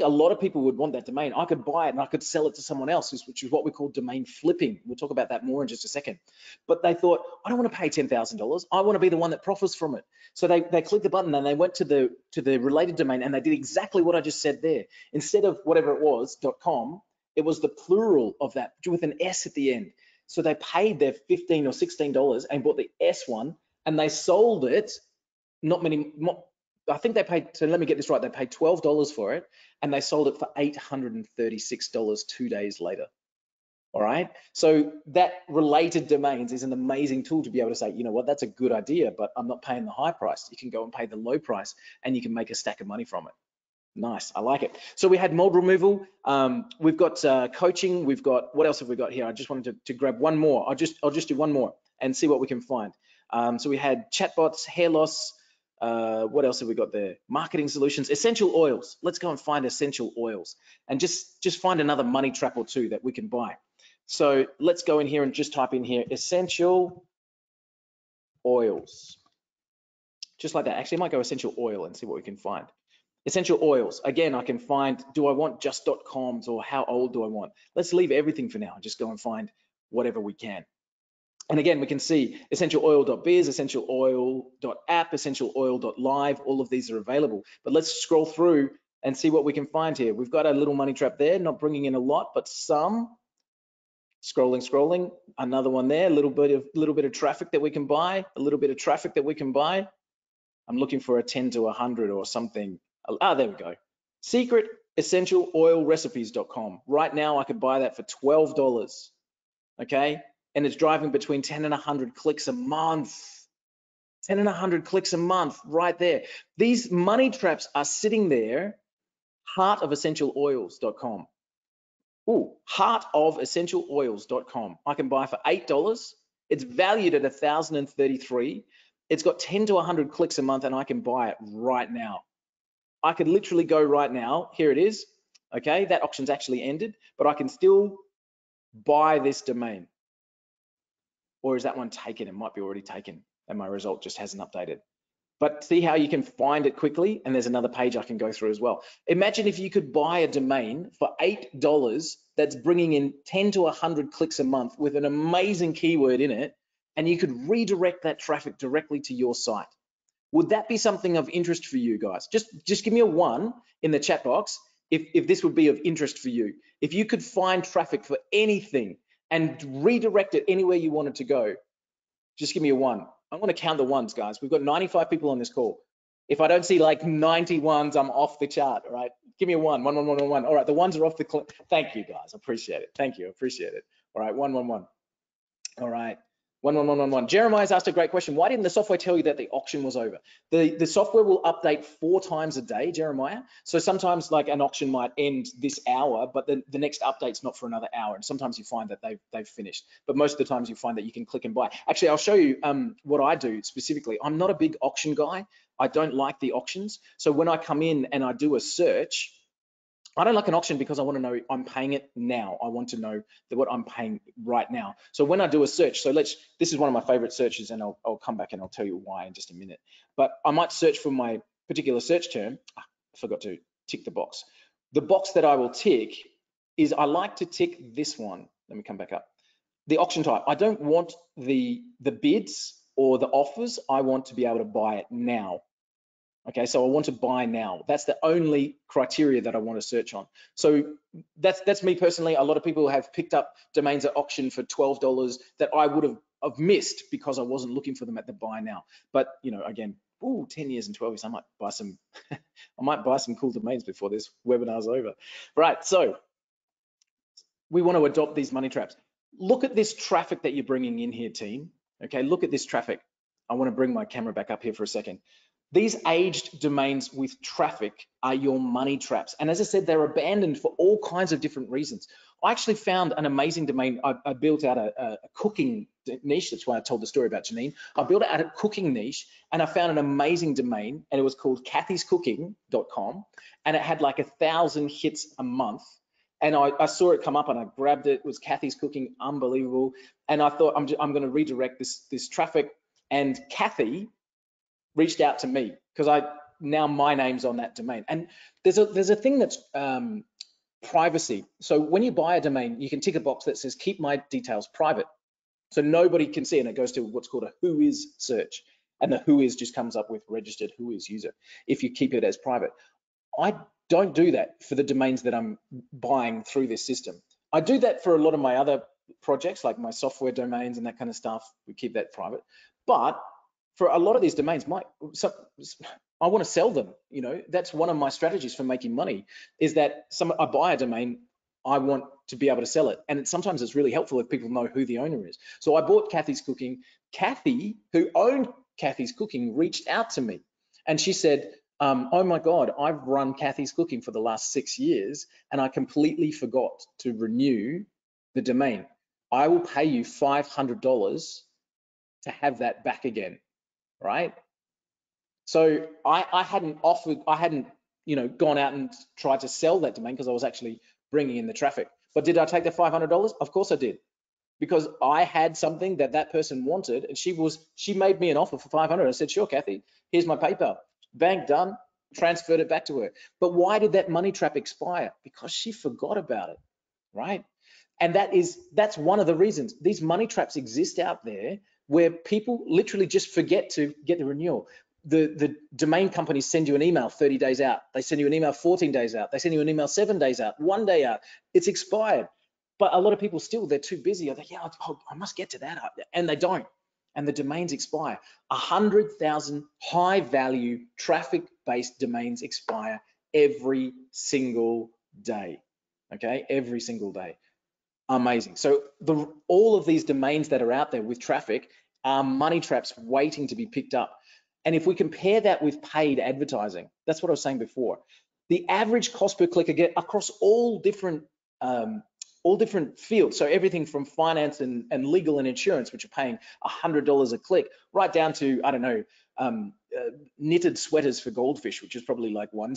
a lot of people would want that domain. I could buy it and I could sell it to someone else, which is what we call domain flipping. We'll talk about that more in just a second. But they thought, I don't want to pay $10,000. I want to be the one that profits from it. So they clicked the button and they went to the related domain, and they did exactly what I just said there. Instead of whatever it was, .com, it was the plural of that with an S at the end. So they paid their $15 or $16 and bought the S one, and they sold it. I think they paid, so let me get this right, they paid $12 for it, and they sold it for $836 2 days later. All right, so that related domains is an amazing tool to be able to say, you know what, that's a good idea, but I'm not paying the high price. You can go and pay the low price, and you can make a stack of money from it. Nice, I like it. So we had mold removal, we've got coaching, we've got, what else have we got here? I just wanted to grab one more. I'll just do one more and see what we can find. So we had chatbots, hair loss, what else have we got there? Marketing solutions, essential oils. Let's go and find essential oils and just find another money trap or two that we can buy. So let's go in here and just type in here, essential oils. Just like that. Actually, I might go essential oil and see what we can find. Essential oils. Again, I can find, do I want just .coms, or how old do I want? Let's leave everything for now and just go and find whatever we can. And again, we can see essentialoil.biz, essentialoil.app, essentialoil.live, all of these are available. But let's scroll through and see what we can find here. We've got a little money trap there, not bringing in a lot, but some. Scrolling, another one there, a little bit of traffic that we can buy, a little bit of traffic that we can buy. I'm looking for a 10 to 100 or something. Ah, there we go. Secretessentialoilrecipes.com. Right now, I could buy that for $12. Okay, and it's driving between 10 and 100 clicks a month. 10 and 100 clicks a month right there. These money traps are sitting there. Heartofessentialoils.com. Ooh, heartofessentialoils.com. I can buy for $8. It's valued at $1,033. It's got 10 to 100 clicks a month, and I can buy it right now. I could literally go right now. Here it is. Okay, that auction's actually ended, but I can still buy this domain. Or is that one taken? It might be already taken, and my result just hasn't updated. But see how you can find it quickly, and there's another page I can go through as well. Imagine if you could buy a domain for $8 that's bringing in 10 to 100 clicks a month with an amazing keyword in it, and you could redirect that traffic directly to your site. Would that be something of interest for you guys? Just give me a 1 in the chat box if this would be of interest for you. If you could find traffic for anything and redirect it anywhere you want it to go, just give me a 1. I want to count the ones, guys. We've got 95 people on this call. If I don't see like 91s, I'm off the chart, all right? Give me a 1, 1, 1, 1, 1, 1. All right, the ones are off the clip. Thank you, guys. Appreciate it. Thank you. Appreciate it. All right, 1, 1, 1. All right. 1, 1, 1, 1, 1. Jeremiah's asked a great question. Why didn't the software tell you that the auction was over? The software will update 4 times a day, Jeremiah. So sometimes like an auction might end this hour, but the next update's not for another hour. And sometimes you find that they've finished. But most of the times you find that you can click and buy. Actually, I'll show you what I do specifically. I'm not a big auction guy. I don't like the auctions. So when I come in and I do a search, I don't like an auction because I want to know I'm paying it now. I want to know that what I'm paying right now. So when I do a search, so this is one of my favorite searches, and I'll come back and I'll tell you why in just a minute. But I might search for my particular search term. I forgot to tick the box. The box that I will tick is I like to tick this one. Let me come back up. The auction type. I don't want the bids or the offers. I want to be able to buy it now. Okay, so I want to buy now. That's the only criteria that I want to search on. So that's me personally. A lot of people have picked up domains at auction for $12 that I would have missed because I wasn't looking for them at the buy now. But you know, again, 10 years and 12 years, I might buy some. I might buy some cool domains before this webinar's over. Right, so we want to adopt these money traps. Look at this traffic that you're bringing in here, team. Okay, look at this traffic. I want to bring my camera back up here for a second. These aged domains with traffic are your money traps. And as I said, they're abandoned for all kinds of different reasons. I actually found an amazing domain. I built out a cooking niche. That's why I told the story about Janine. I built out a cooking niche and I found an amazing domain, and it was called kathyscooking.com, and it had like 1,000 hits a month. And I saw it come up and I grabbed it. It was Kathy's Cooking, unbelievable. And I thought, I'm going to redirect this traffic. And Kathy reached out to me because now my name's on that domain. And there's a thing that's privacy. So when you buy a domain, you can tick a box that says keep my details private, so nobody can see, and it goes to what's called a who is search, and the who is just comes up with registered who is user if you keep it as private. I don't do that for the domains that I'm buying through this system. I do that for a lot of my other projects, like my software domains and that kind of stuff. We keep that private. But for a lot of these domains, I want to sell them. You know, that's one of my strategies for making money, is that I buy a domain, I want to be able to sell it. And sometimes it's really helpful if people know who the owner is. So I bought Kathy's Cooking. Kathy, who owned Kathy's Cooking, reached out to me and she said, oh my God, I've run Kathy's Cooking for the last 6 years and I completely forgot to renew the domain. I will pay you $500 to have that back again, right? So I hadn't gone out and tried to sell that domain because I was actually bringing in the traffic. But did I take the $500? Of course I did, because I had something that person wanted, and she made me an offer for $500. I said, sure, Kathy, here's my PayPal. Bang, done, transferred it back to her. But why did that money trap expire? Because she forgot about it, right? And that's one of the reasons. These money traps exist out there where people literally just forget to get the renewal. The domain companies send you an email 30 days out. They send you an email 14 days out. They send you an email 7 days out, 1 day out. It's expired. But a lot of people still, they're too busy. They're like, yeah, I must get to that. And they don't. And the domains expire. 100,000 high value traffic-based domains expire every single day. Okay, every single day. Amazing. So all of these domains that are out there with traffic are money traps waiting to be picked up. And if we compare that with paid advertising, that's what I was saying before. The average cost per click again across all different fields. So everything from finance and legal and insurance, which are paying $100 a click, right down to, I don't know, knitted sweaters for goldfish, which is probably like 1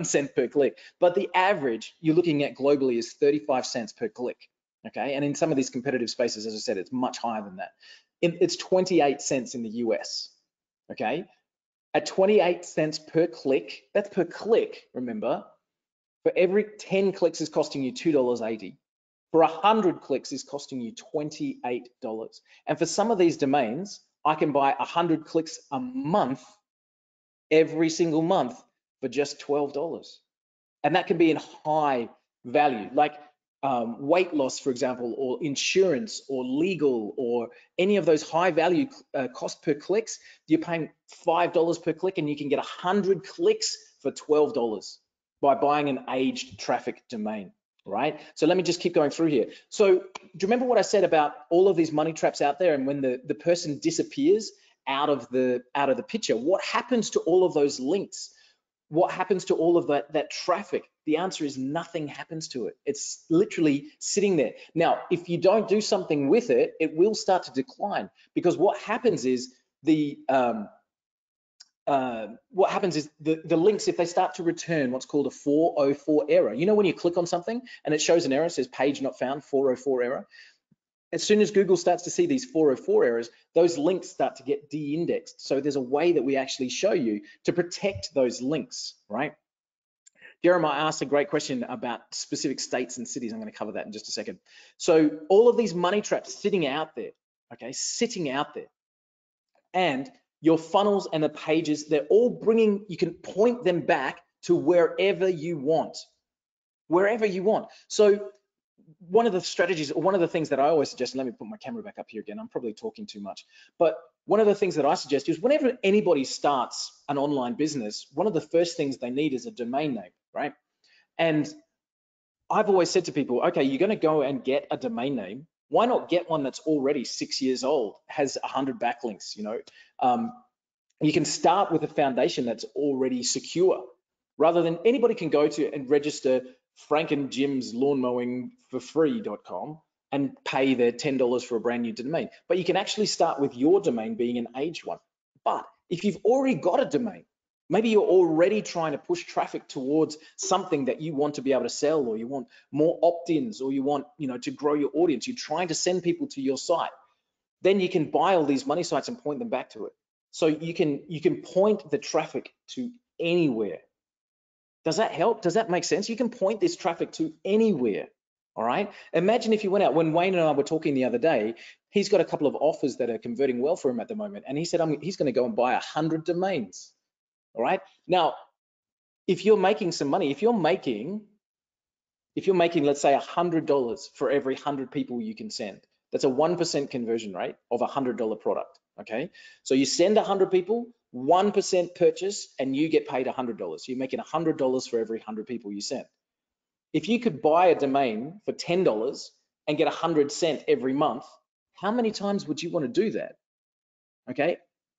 cent per click. But the average you're looking at globally is 35 cents per click. Okay, and in some of these competitive spaces, as I said, it's much higher than that. It's 28 cents in the US. Okay, at 28 cents per click, that's per click, remember, for every 10 clicks is costing you $2.80. For 100 clicks is costing you $28. And for some of these domains, I can buy 100 clicks a month, every single month, for just $12. And that can be in high value, like weight loss, for example, or insurance or legal, or any of those high value cost per clicks. You're paying $5 per click and you can get 100 clicks for $12 by buying an aged traffic domain, right? So let me just keep going through here. So do you remember what I said about all of these money traps out there, and when the person disappears out of the picture, what happens to all of those links? What happens to all of that traffic? The answer is nothing happens to it. It's literally sitting there. Now, if you don't do something with it, it will start to decline, because what happens is the links, if they start to return what's called a 404 error. You know, when you click on something and it shows an error, it says page not found, 404 error. As soon as Google starts to see these 404 errors, those links start to get de-indexed. So there's a way that we actually show you to protect those links, right? Jeremiah asked a great question about specific states and cities. I'm going to cover that in just a second. So all of these money traps sitting out there, okay, sitting out there, and your funnels and the pages, they're all bringing, you can point them back to wherever you want, wherever you want. So one of the strategies, or one of the things that I always suggest, and let me put my camera back up here again, I'm probably talking too much, but one of the things that I suggest is whenever anybody starts an online business, one of the first things they need is a domain name, right? And I've always said to people, okay, you're going to go and get a domain name. Why not get one that's already 6 years old, has 100 backlinks? You can start with a foundation that's already secure, rather than anybody can go to and register Frank and Jim's lawnmowingforfree.com and pay their $10 for a brand new domain. But you can actually start with your domain being an aged one. But if you've already got a domain, maybe you're already trying to push traffic towards something that you want to be able to sell, or you want more opt-ins, or you want, to grow your audience. You're trying to send people to your site. Then you can buy all these money sites and point them back to it. So you can point the traffic to anywhere. Does that help? Does that make sense? You can point this traffic to anywhere. All right. Imagine if you went out, when Wayne and I were talking the other day, he's got a couple of offers that are converting well for him at the moment. And he said he's going to go and buy 100 domains. All right. Now, if you're making some money, if you're making, let's say $100 for every 100 people you can send, that's a 1% conversion rate of a $100 product. Okay. So you send 100 people, 1% purchase, and you get paid $100. So you're making $100 for every 100 people you send. If you could buy a domain for $10 and get 100 cents every month, how many times would you want to do that? Okay,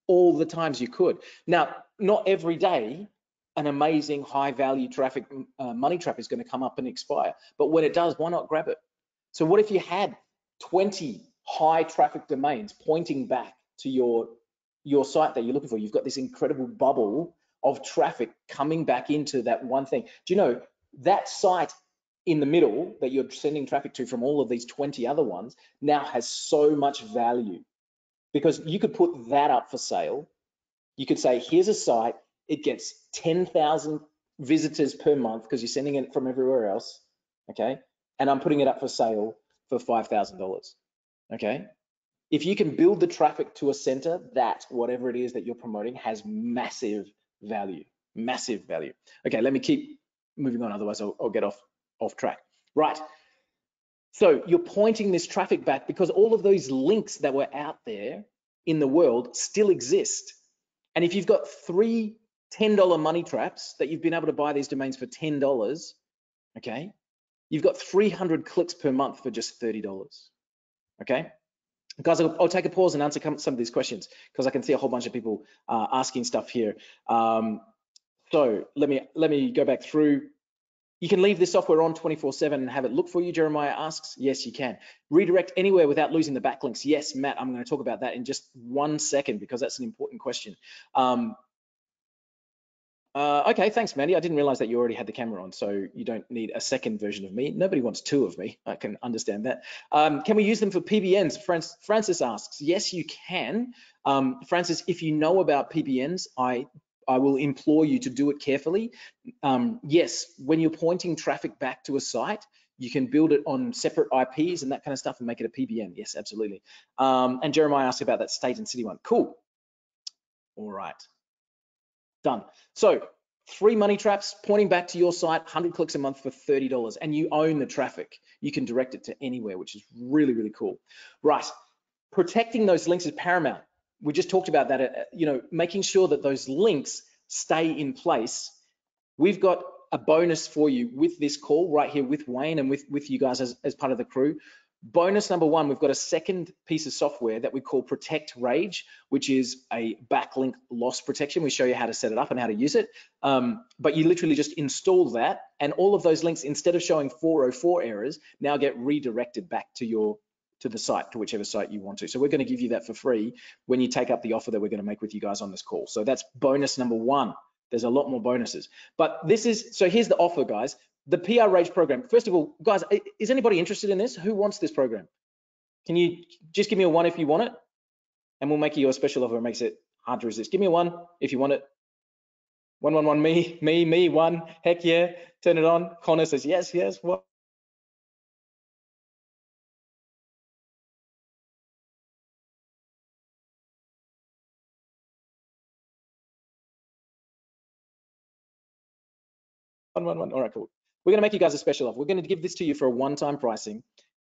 all the times you could. Now, not every day an amazing high value traffic money trap is going to come up and expire, but when it does, why not grab it? So what if you had 20 high traffic domains pointing back to your site that you're looking for? You've got this incredible bubble of traffic coming back into that one thing. Do you know that site in the middle that you're sending traffic to from all of these 20 other ones now has so much value? Because you could put that up for sale. You could say, here's a site, it gets 10,000 visitors per month because you're sending it from everywhere else, okay? And I'm putting it up for sale for $5,000, okay? If you can build the traffic to a center, that whatever it is that you're promoting has massive value, massive value. Okay, let me keep moving on, otherwise I'll get off track. Right. So you're pointing this traffic back because all of those links that were out there in the world still exist. And if you've got 3 $10 money traps that you've been able to buy these domains for $10, okay, you've got 300 clicks per month for just $30. Okay, guys, I'll take a pause and answer some of these questions because I can see a whole bunch of people asking stuff here. So let me go back through. You can leave this software on 24/7 and have it look for you, Jeremiah asks. Yes, you can. Redirect anywhere without losing the backlinks. Yes, Matt, I'm going to talk about that in just 1 second because that's an important question. Okay, thanks, Mandy. I didn't realize that you already had the camera on, so you don't need a second version of me. Nobody wants 2 of me. I can understand that. Can we use them for PBNs? Francis asks. Yes, you can. Francis, if you know about PBNs, I will implore you to do it carefully. Yes, when you're pointing traffic back to a site, you can build it on separate IPs and that kind of stuff and make it a PBN. Yes, absolutely. And Jeremiah asked about that state and city one. Cool. All right. Done. So 3 money traps pointing back to your site, 100 clicks a month for $30, and you own the traffic. You can direct it to anywhere, which is really, really cool. Right. Protecting those links is paramount. We just talked about that, making sure that those links stay in place. We've got a bonus for you with this call right here with Wayne and with you guys as part of the crew. Bonus number 1, we've got a second piece of software that we call Protect Rage, which is a backlink loss protection. We show you how to set it up and how to use it. But you literally just install that, and all of those links, instead of showing 404 errors, now get redirected back to the site, to whichever site you want to. So we're going to give you that for free when you take up the offer that we're going to make with you guys on this call. So that's bonus number 1. There's a lot more bonuses, but so here's the offer, guys. The PR Rage program. First of all, guys, is anybody interested in this? Who wants this program? Can you just give me a 1 if you want it? And we'll make you a special offer. It makes it hard to resist. Give me a 1 if you want it. 1, 1, 1, me, 1. Heck yeah. Turn it on. Connor says, yes. What? One. All right, cool. We're going to make you guys a special offer. We're going to give this to you for a one-time pricing.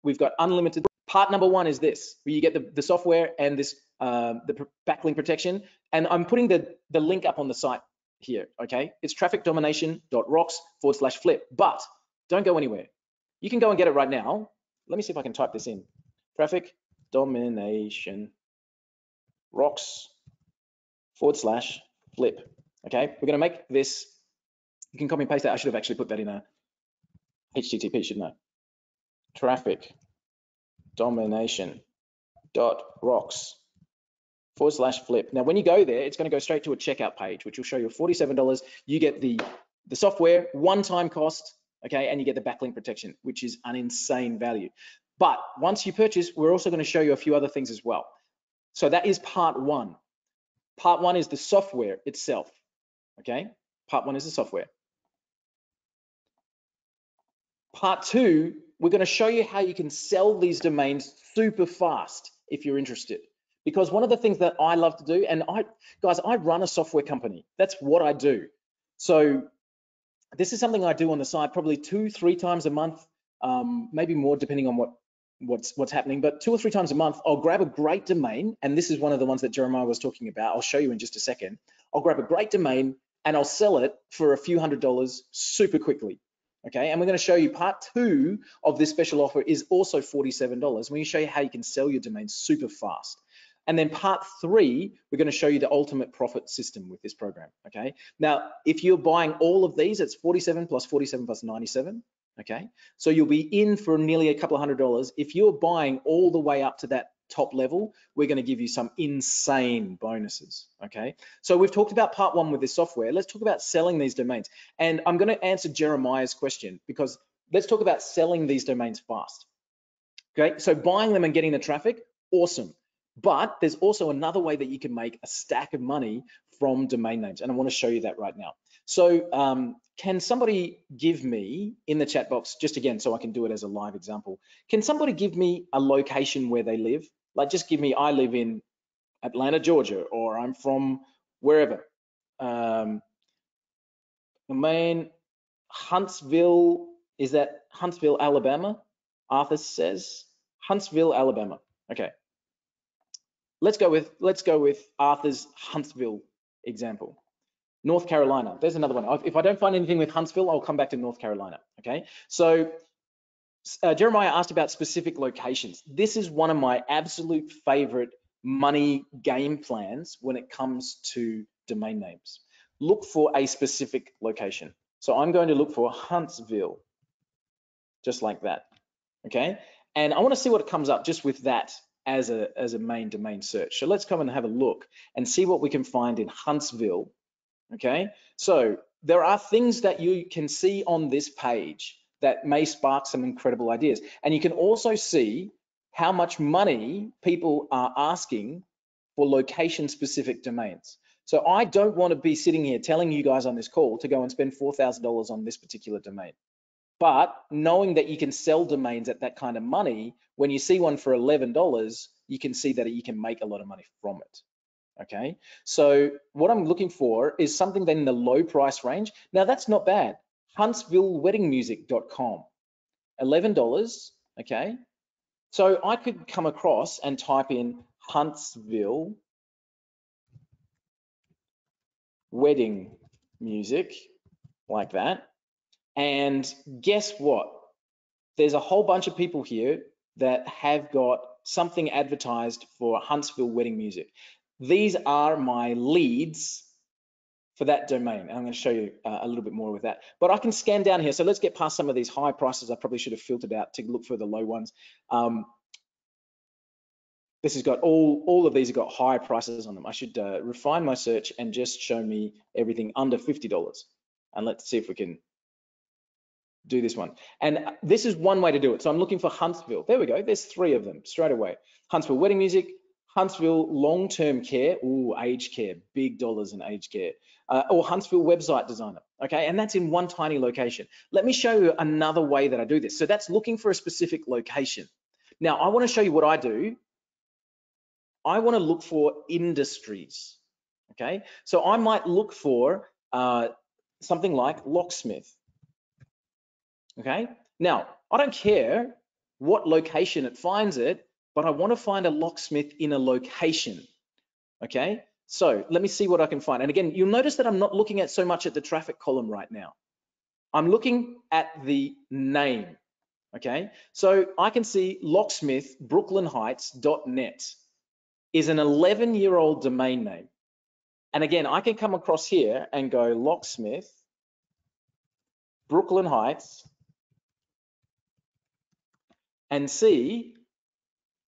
We've got unlimited. Part number 1 is this, where you get the software and this the backlink protection. And I'm putting the link up on the site here, okay? It's trafficdomination.rocks/flip. But don't go anywhere. You can go and get it right now. Let me see if I can type this in. traffic domination rocks / flip. Okay, we're going to make this. You can copy and paste that. I should have actually put that in a HTTP, shouldn't I? Traffic domination .rocks / flip. Now, when you go there, it's going to go straight to a checkout page, which will show you $47. You get the software, one-time cost, okay, and you get the backlink protection, which is an insane value. But once you purchase, we're also going to show you a few other things as well. So that is part one. Part one is the software itself, okay? Part one is the software. Part two, we're going to show you how you can sell these domains super fast if you're interested. Because one of the things that I love to do, and guys, I run a software company. That's what I do. So this is something I do on the side probably 2-3 times a month, maybe more depending on what's happening, but 2 or 3 times a month, I'll grab a great domain, and this is one of the ones that Jeremiah was talking about. I'll show you in just a second. I'll grab a great domain and I'll sell it for a few $100s super quickly. Okay, and we're going to show you part two of this special offer is also $47. We're going to show you how you can sell your domain super fast. And then part three, we're going to show you the ultimate profit system with this program. Okay, now if you're buying all of these, it's 47 plus 47 plus 97. Okay, so you'll be in for nearly a couple of $100. If you're buying all the way up to that top level, we're going to give you some insane bonuses. Okay, so we've talked about part one with this software. Let's talk about selling these domains. And I'm going to answer Jeremiah's question, because let's talk about selling these domains fast. Okay, so buying them and getting the traffic, awesome. But there's also another way that you can make a stack of money from domain names, and I want to show you that right now. So can somebody give me in the chat box, just again, so I can do it as a live example, can somebody give me a location where they live? Like just give me, I live in Atlanta, Georgia, or I'm from wherever. Domain Huntsville, is that Huntsville, Alabama? Arthur says Huntsville, Alabama. Okay. Let's go with Arthur's Huntsville example. North Carolina, there's another one. If I don't find anything with Huntsville, I'll come back to North Carolina, okay? So Jeremiah asked about specific locations. This is one of my absolute favorite money game plans when it comes to domain names. Look for a specific location. So I'm going to look for Huntsville, just like that, okay? And I want to see what comes up just with that as a main domain search. So let's come and have a look and see what we can find in Huntsville. Okay, so there are things that you can see on this page that may spark some incredible ideas. And you can also see how much money people are asking for location-specific domains. So I don't want to be sitting here telling you guys on this call to go and spend $4,000 on this particular domain. But knowing that you can sell domains at that kind of money, when you see one for $11, you can see that you can make a lot of money from it. Okay, so what I'm looking for is something then in the low price range. Now that's not bad. HuntsvilleWeddingMusic.com, $11. Okay, so I could come across and type in Huntsville wedding music like that, and guess what? There's a whole bunch of people here that have got something advertised for Huntsville wedding music. These are my leads for that domain. And I'm going to show you a little bit more with that. But I can scan down here. So let's get past some of these high prices. I probably should have filtered out to look for the low ones. This has got all of these have got high prices on them. I should refine my search and just show me everything under $50. And let's see if we can do this one. And this is one way to do it. So I'm looking for Huntsville. There we go. There's 3 of them straight away. Huntsville wedding music, Huntsville long-term care, aged care, big dollars in aged care, or Huntsville website designer, okay? And that's in one tiny location. Let me show you another way that I do this. So that's looking for a specific location. Now, I wanna show you what I do. I wanna look for industries, okay? So I might look for something like locksmith, okay? Now, I don't care what location it finds it, but I want to find a locksmith in a location, okay? So let me see what I can find. And again, you'll notice that I'm not looking at so much at the traffic column right now. I'm looking at the name, Okay, so I can see locksmithbrooklynheights.net is an 11-year-old domain name. And again, I can come across here and go locksmith Brooklyn Heights and see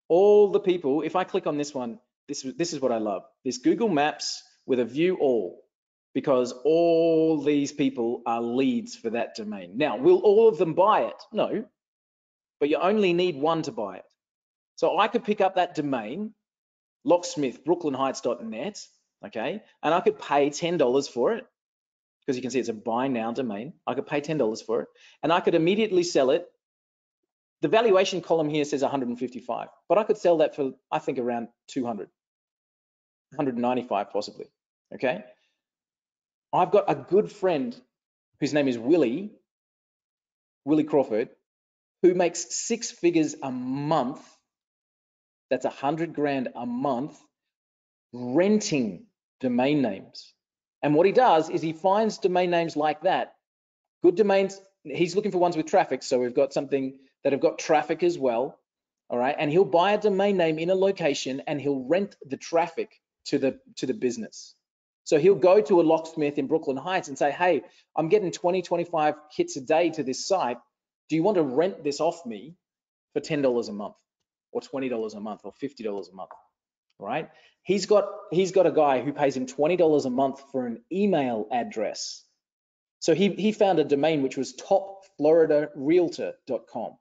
all the people. If I click on this one, this is what I love. This Google Maps with a view all, because all these people are leads for that domain. Now, will all of them buy it? No, but you only need one to buy it. So I could pick up that domain, locksmithbrooklynheights.net, okay, and I could pay $10 for it, because you can see it's a buy now domain. I could pay $10 for it, and I could immediately sell it. The valuation column here says 155, but I could sell that for, I think, around 200, 195 possibly, okay? I've got a good friend whose name is Willie Crawford, who makes 6 figures a month. That's 100 grand a month renting domain names. And what he does is he finds domain names like that, good domains. He's looking for ones with traffic, so we've got something that have got traffic as well, all right? And he'll buy a domain name in a location and he'll rent the traffic to the business. So he'll go to a locksmith in Brooklyn Heights and say, hey, I'm getting 20, 25 hits a day to this site. Do you want to rent this off me for $10 a month or $20 a month or $50 a month, right? He's got a guy who pays him $20 a month for an email address. So he found a domain which was topfloridarealtor.com.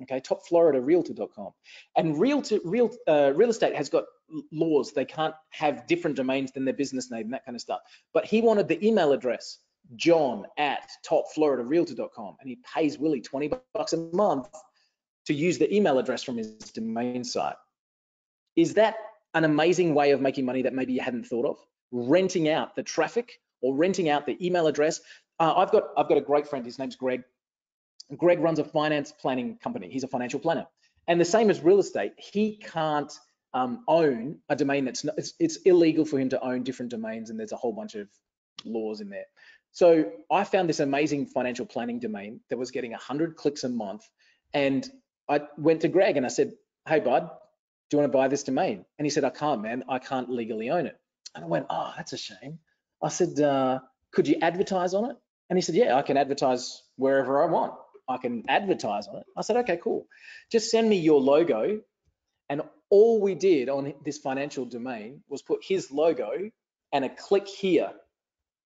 Okay, topfloridarealtor.com. And real estate has got laws. They can't have different domains than their business name and that kind of stuff. But he wanted the email address, john@topfloridarealtor.com, and he pays Willie $20 a month to use the email address from his domain site. Is that an amazing way of making money that maybe you hadn't thought of? Renting out the traffic or renting out the email address. I've got a great friend. His name's Greg. Greg runs a finance planning company. He's a financial planner. And the same as real estate, he can't own a domain that's not, it's illegal for him to own different domains, and there's a whole bunch of laws in there. So I found this amazing financial planning domain that was getting 100 clicks a month. And I went to Greg and I said, hey, bud, do you want to buy this domain? And he said, I can't, man. I can't legally own it. And I went, oh, that's a shame. I said, could you advertise on it? And he said, yeah, I can advertise wherever I want. I can advertise on it. I said, okay, cool. Just send me your logo. And all we did on this financial domain was put his logo and a click here,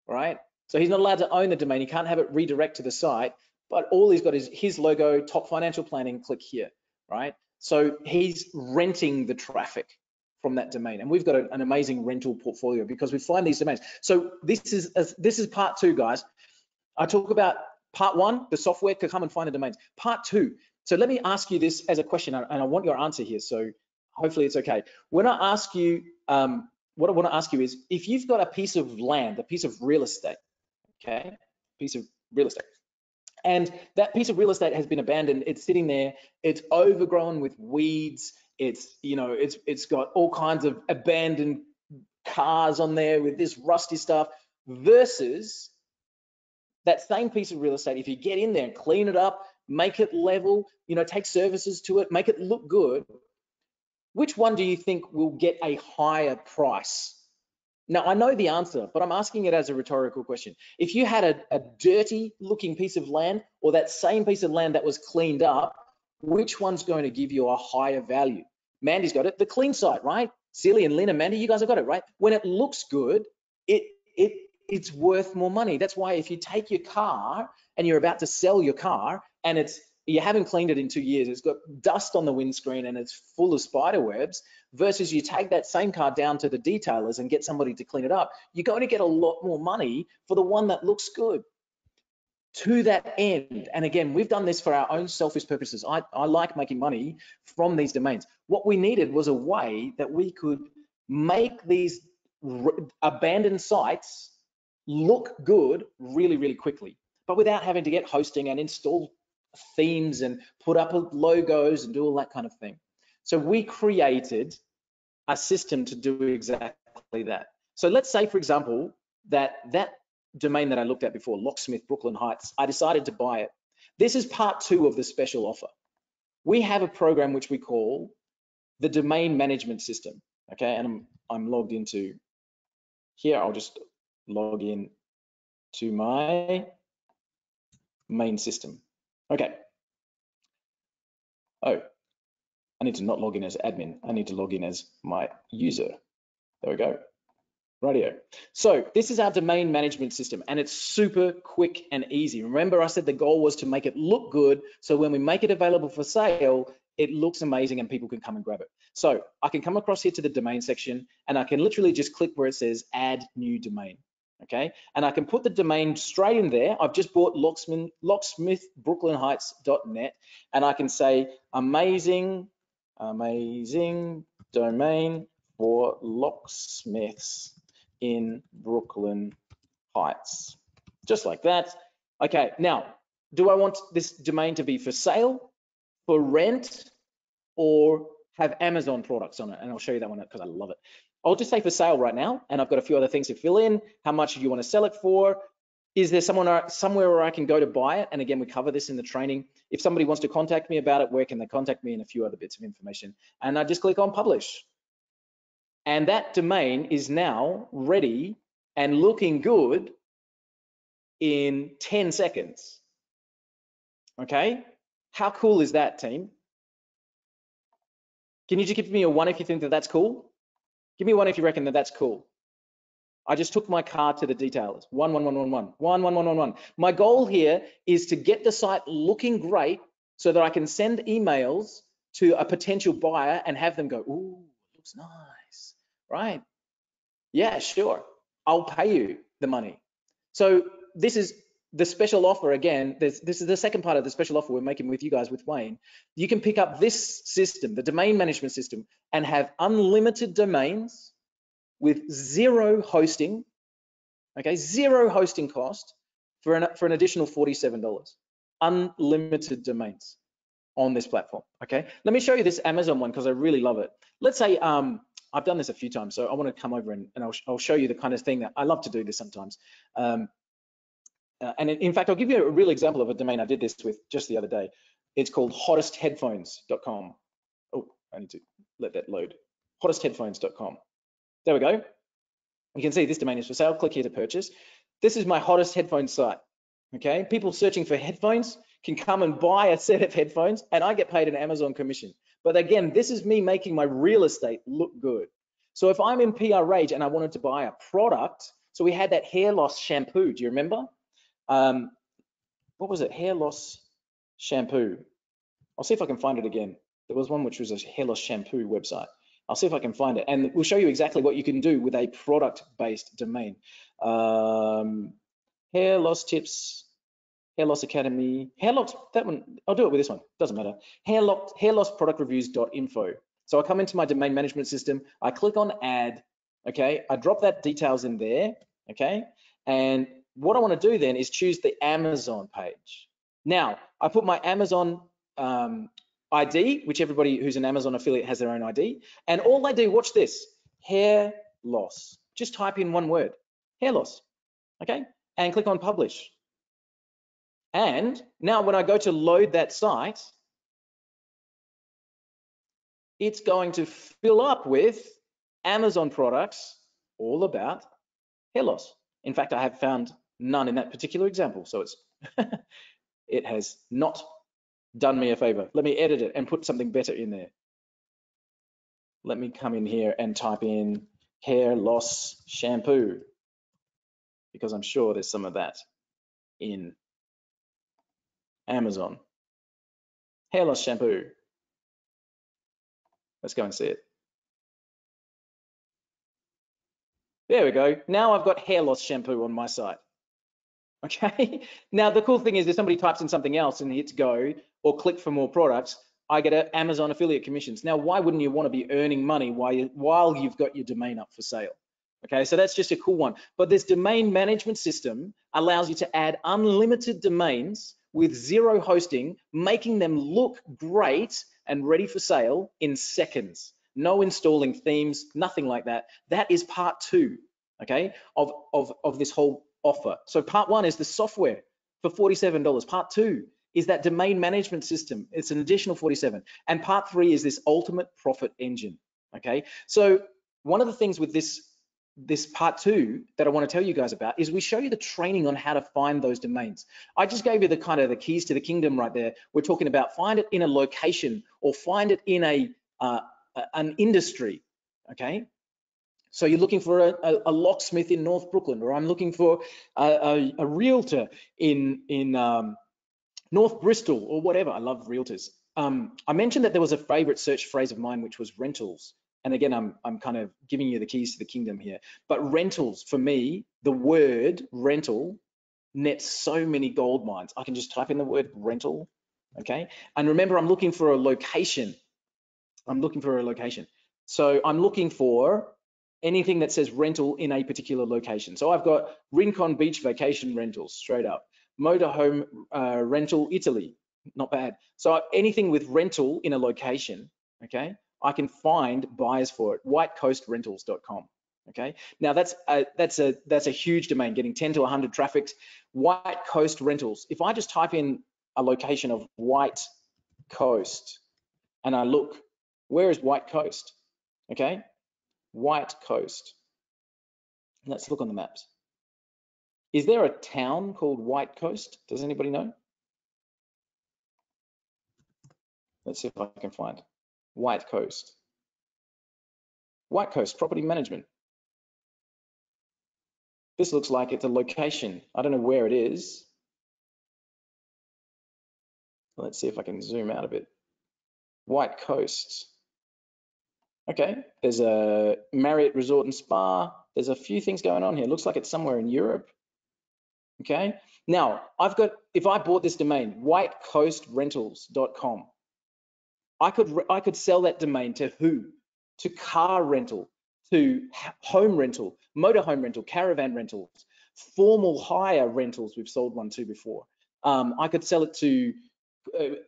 right? So he's not allowed to own the domain. He can't have it redirect to the site, but all he's got is his logo, Top Financial Planning, click here, right? So he's renting the traffic from that domain. And we've got an amazing rental portfolio because we find these domains. So this is part 2, guys. I talk about part 1, the software to come and find the domains. Part 2, so let me ask you this as a question, and I want your answer here, so hopefully it's okay. When I ask you, what I want to ask you is, if you've got a piece of land, a piece of real estate, okay, piece of real estate, and that piece of real estate has been abandoned, it's sitting there, it's overgrown with weeds, it's got all kinds of abandoned cars on there with this rusty stuff, versus that same piece of real estate, if you get in there and clean it up, make it level, take services to it, make it look good, which one do you think will get a higher price? Now, I know the answer, but I'm asking it as a rhetorical question. If you had a dirty looking piece of land, or that same piece of land that was cleaned up, which one's going to give you a higher value? Mandy's got it, the clean side, right? Celia and Lynn and Mandy, you guys have got it, right? When it looks good, it's worth more money. That's why if you take your car and you're about to sell your car and you haven't cleaned it in 2 years, it's got dust on the windscreen and it's full of spider webs, versus you take that same car down to the detailers and get somebody to clean it up, you're going to get a lot more money for the one that looks good. To that end, and again, we've done this for our own selfish purposes. I like making money from these domains. What we needed was a way that we could make these abandoned sites look good really, really quickly, but without having to get hosting and install themes and put up logos and do all that kind of thing. So we created a system to do exactly that. So let's say, for example, that domain that I looked at before, Locksmith Brooklyn Heights, I decided to buy it. This is part 2 of the special offer. We have a program which we call the domain management system. Okay, and I'm logged into here. I'll just log in to my main system. Okay. Oh, I need to not log in as admin. I need to log in as my user. There we go. Radio. So this is our domain management system, and it's super quick and easy. Remember, I said the goal was to make it look good, so when we make it available for sale, it looks amazing and people can come and grab it. So I can come across here to the domain section, and I can literally just click where it says add new domain. Okay, and I can put the domain straight in there. I've just bought locksmithbrooklynheights.net, and I can say amazing domain for locksmiths in Brooklyn Heights, just like that. Okay, now, do I want this domain to be for sale, for rent, or have Amazon products on it? And I'll show you that one because I love it. I'll just say for sale right now, and I've got a few other things to fill in. How much do you want to sell it for? Is there somewhere where I can go to buy it? And again, we cover this in the training. If somebody wants to contact me about it, where can they contact me, and a few other bits of information. And I just click on publish. And that domain is now ready and looking good in 10 seconds. Okay? How cool is that, team? Can you just give me a 1 if you think that that's cool? Give me a 1 if you reckon that that's cool. I just took my card to the detailers. 1, 1, 1, 1, 1, 1, 1, 1, 1, 1. My goal here is to get the site looking great so that I can send emails to a potential buyer and have them go, ooh, looks nice, right? Yeah, sure. I'll pay you the money. So this is the special offer again. This is the second part of the special offer we're making with you guys with Wayne. You can pick up this system, the domain management system, and have unlimited domains with zero hosting, okay, zero hosting cost for an additional $47. Unlimited domains on this platform, okay? Let me show you this Amazon one because I really love it. Let's say, I've done this a few times, so I want to come over and I'll show you the kind of thing that I love to do this sometimes. And in fact, I'll give you a real example of a domain I did this with just the other day. It's called hottestheadphones.com. Oh, I need to let that load. Hottestheadphones.com. There we go. You can see this domain is for sale. Click here to purchase. This is my hottest headphone site. Okay, people searching for headphones can come and buy a set of headphones, and I get paid an Amazon commission. But again, this is me making my real estate look good. So if I'm in PR Rage and I wanted to buy a product, so we had that hair loss shampoo. Do you remember? What was it? Hair loss shampoo. I'll see if I can find it again. There was one which was a hair loss shampoo website. I'll see if I can find it, and we'll show you exactly what you can do with a product-based domain. Hair loss tips, hair loss academy, hair loss, that one, I'll do it with this one, doesn't matter. Hair loss product reviews.info. So I come into my domain management system, I click on add, okay? I drop that details in there, okay? And what I want to do then is choose the Amazon page. Now, I put my Amazon ID, which everybody who's an Amazon affiliate has their own ID. And all I do, watch this, hair loss. Just type in one word, hair loss, okay? And click on publish. And now when I go to load that site, it's going to fill up with Amazon products all about hair loss. In fact, I have found none in that particular example. So it's it has not done me a favor. Let me edit it and put something better in there. Let me come in here and type in hair loss shampoo, because I'm sure there's some of that in Amazon. Hair loss shampoo. Let's go and see it. There we go. Now I've got hair loss shampoo on my site. Okay. Now the cool thing is if somebody types in something else and hits go or click for more products, I get an Amazon affiliate commissions. Now, why wouldn't you want to be earning money while you've got your domain up for sale? Okay, so that's just a cool one. But this domain management system allows you to add unlimited domains with zero hosting, making them look great and ready for sale in seconds. No installing themes, nothing like that. That is part 2, okay, of this whole offer. So part 1 is the software for $47. Part 2 is that domain management system. It's an additional 47. And part 3 is this ultimate profit engine. Okay, so one of the things with this part 2 that I want to tell you guys about is we show you the training on how to find those domains. I just gave you the kind of the keys to the kingdom right there. We're talking about find it in a location or find it in an industry. Okay, so you're looking for a locksmith in North Brooklyn, or I'm looking for a realtor in North Bristol, or whatever. I love realtors. I mentioned that there was a favorite search phrase of mine, which was rentals. And again, I'm kind of giving you the keys to the kingdom here. But rentals, for me, the word rental nets so many gold mines. I can just type in the word rental, okay? And remember, I'm looking for a location. I'm looking for a location. So I'm looking for anything that says rental in a particular location. So I've got Rincon Beach vacation rentals, straight up. Motorhome rental Italy, not bad. So anything with rental in a location, okay, I can find buyers for it. Whitecoastrentals.com. Okay, now that's a huge domain, getting 10 to 100 traffics. White Coast Rentals. If I just type in a location of White Coast and I look, where is White Coast? Okay, White Coast. Let's look on the maps. Is there a town called White Coast? Does anybody know? Let's see if I can find White Coast. White Coast Property Management. This looks like it's a location. I don't know where it is. Let's see if I can zoom out a bit. White Coast. Okay, there's a Marriott Resort and Spa. There's a few things going on here. Looks like it's somewhere in Europe. Okay, now if I bought this domain, whitecoastrentals.com, I could sell that domain to who? To car rental, to home rental, motorhome rental, caravan rentals, formal hire rentals. We've sold one to before. I could sell it to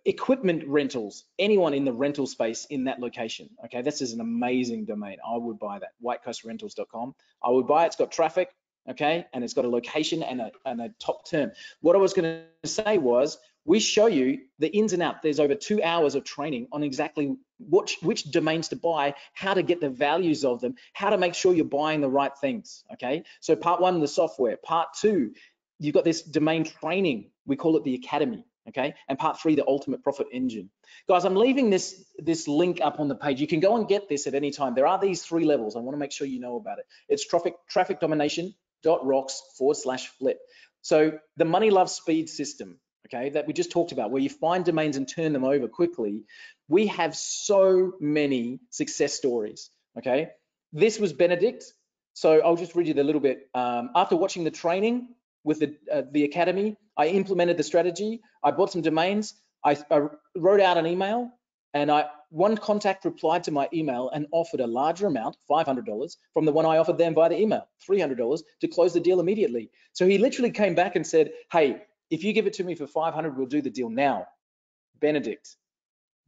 equipment rentals, anyone in the rental space in that location. Okay, this is an amazing domain. I would buy that, whitecoastrentals.com. I would buy it. It's got traffic, okay, and it's got a location and a top term. What I was going to say was, we show you the ins and outs. There's over 2 hours of training on exactly which domains to buy, how to get the values of them, how to make sure you're buying the right things, okay? So part 1, the software. Part 2, you've got this domain training. We call it the academy, okay? And part 3, the ultimate profit engine. Guys, I'm leaving this link up on the page. You can go and get this at any time. There are these 3 levels. I want to make sure you know about it. It's trafficdomination.rocks/flip. So the money, love, speed system, okay, that we just talked about, where you find domains and turn them over quickly. We have so many success stories, okay? This was Benedict. So I'll just read you the little bit. After watching the training with the academy, I implemented the strategy. I bought some domains. I wrote out an email, and one contact replied to my email and offered a larger amount, $500, from the one I offered them via the email, $300, to close the deal immediately. So he literally came back and said, hey, if you give it to me for 500, we'll do the deal now. Benedict,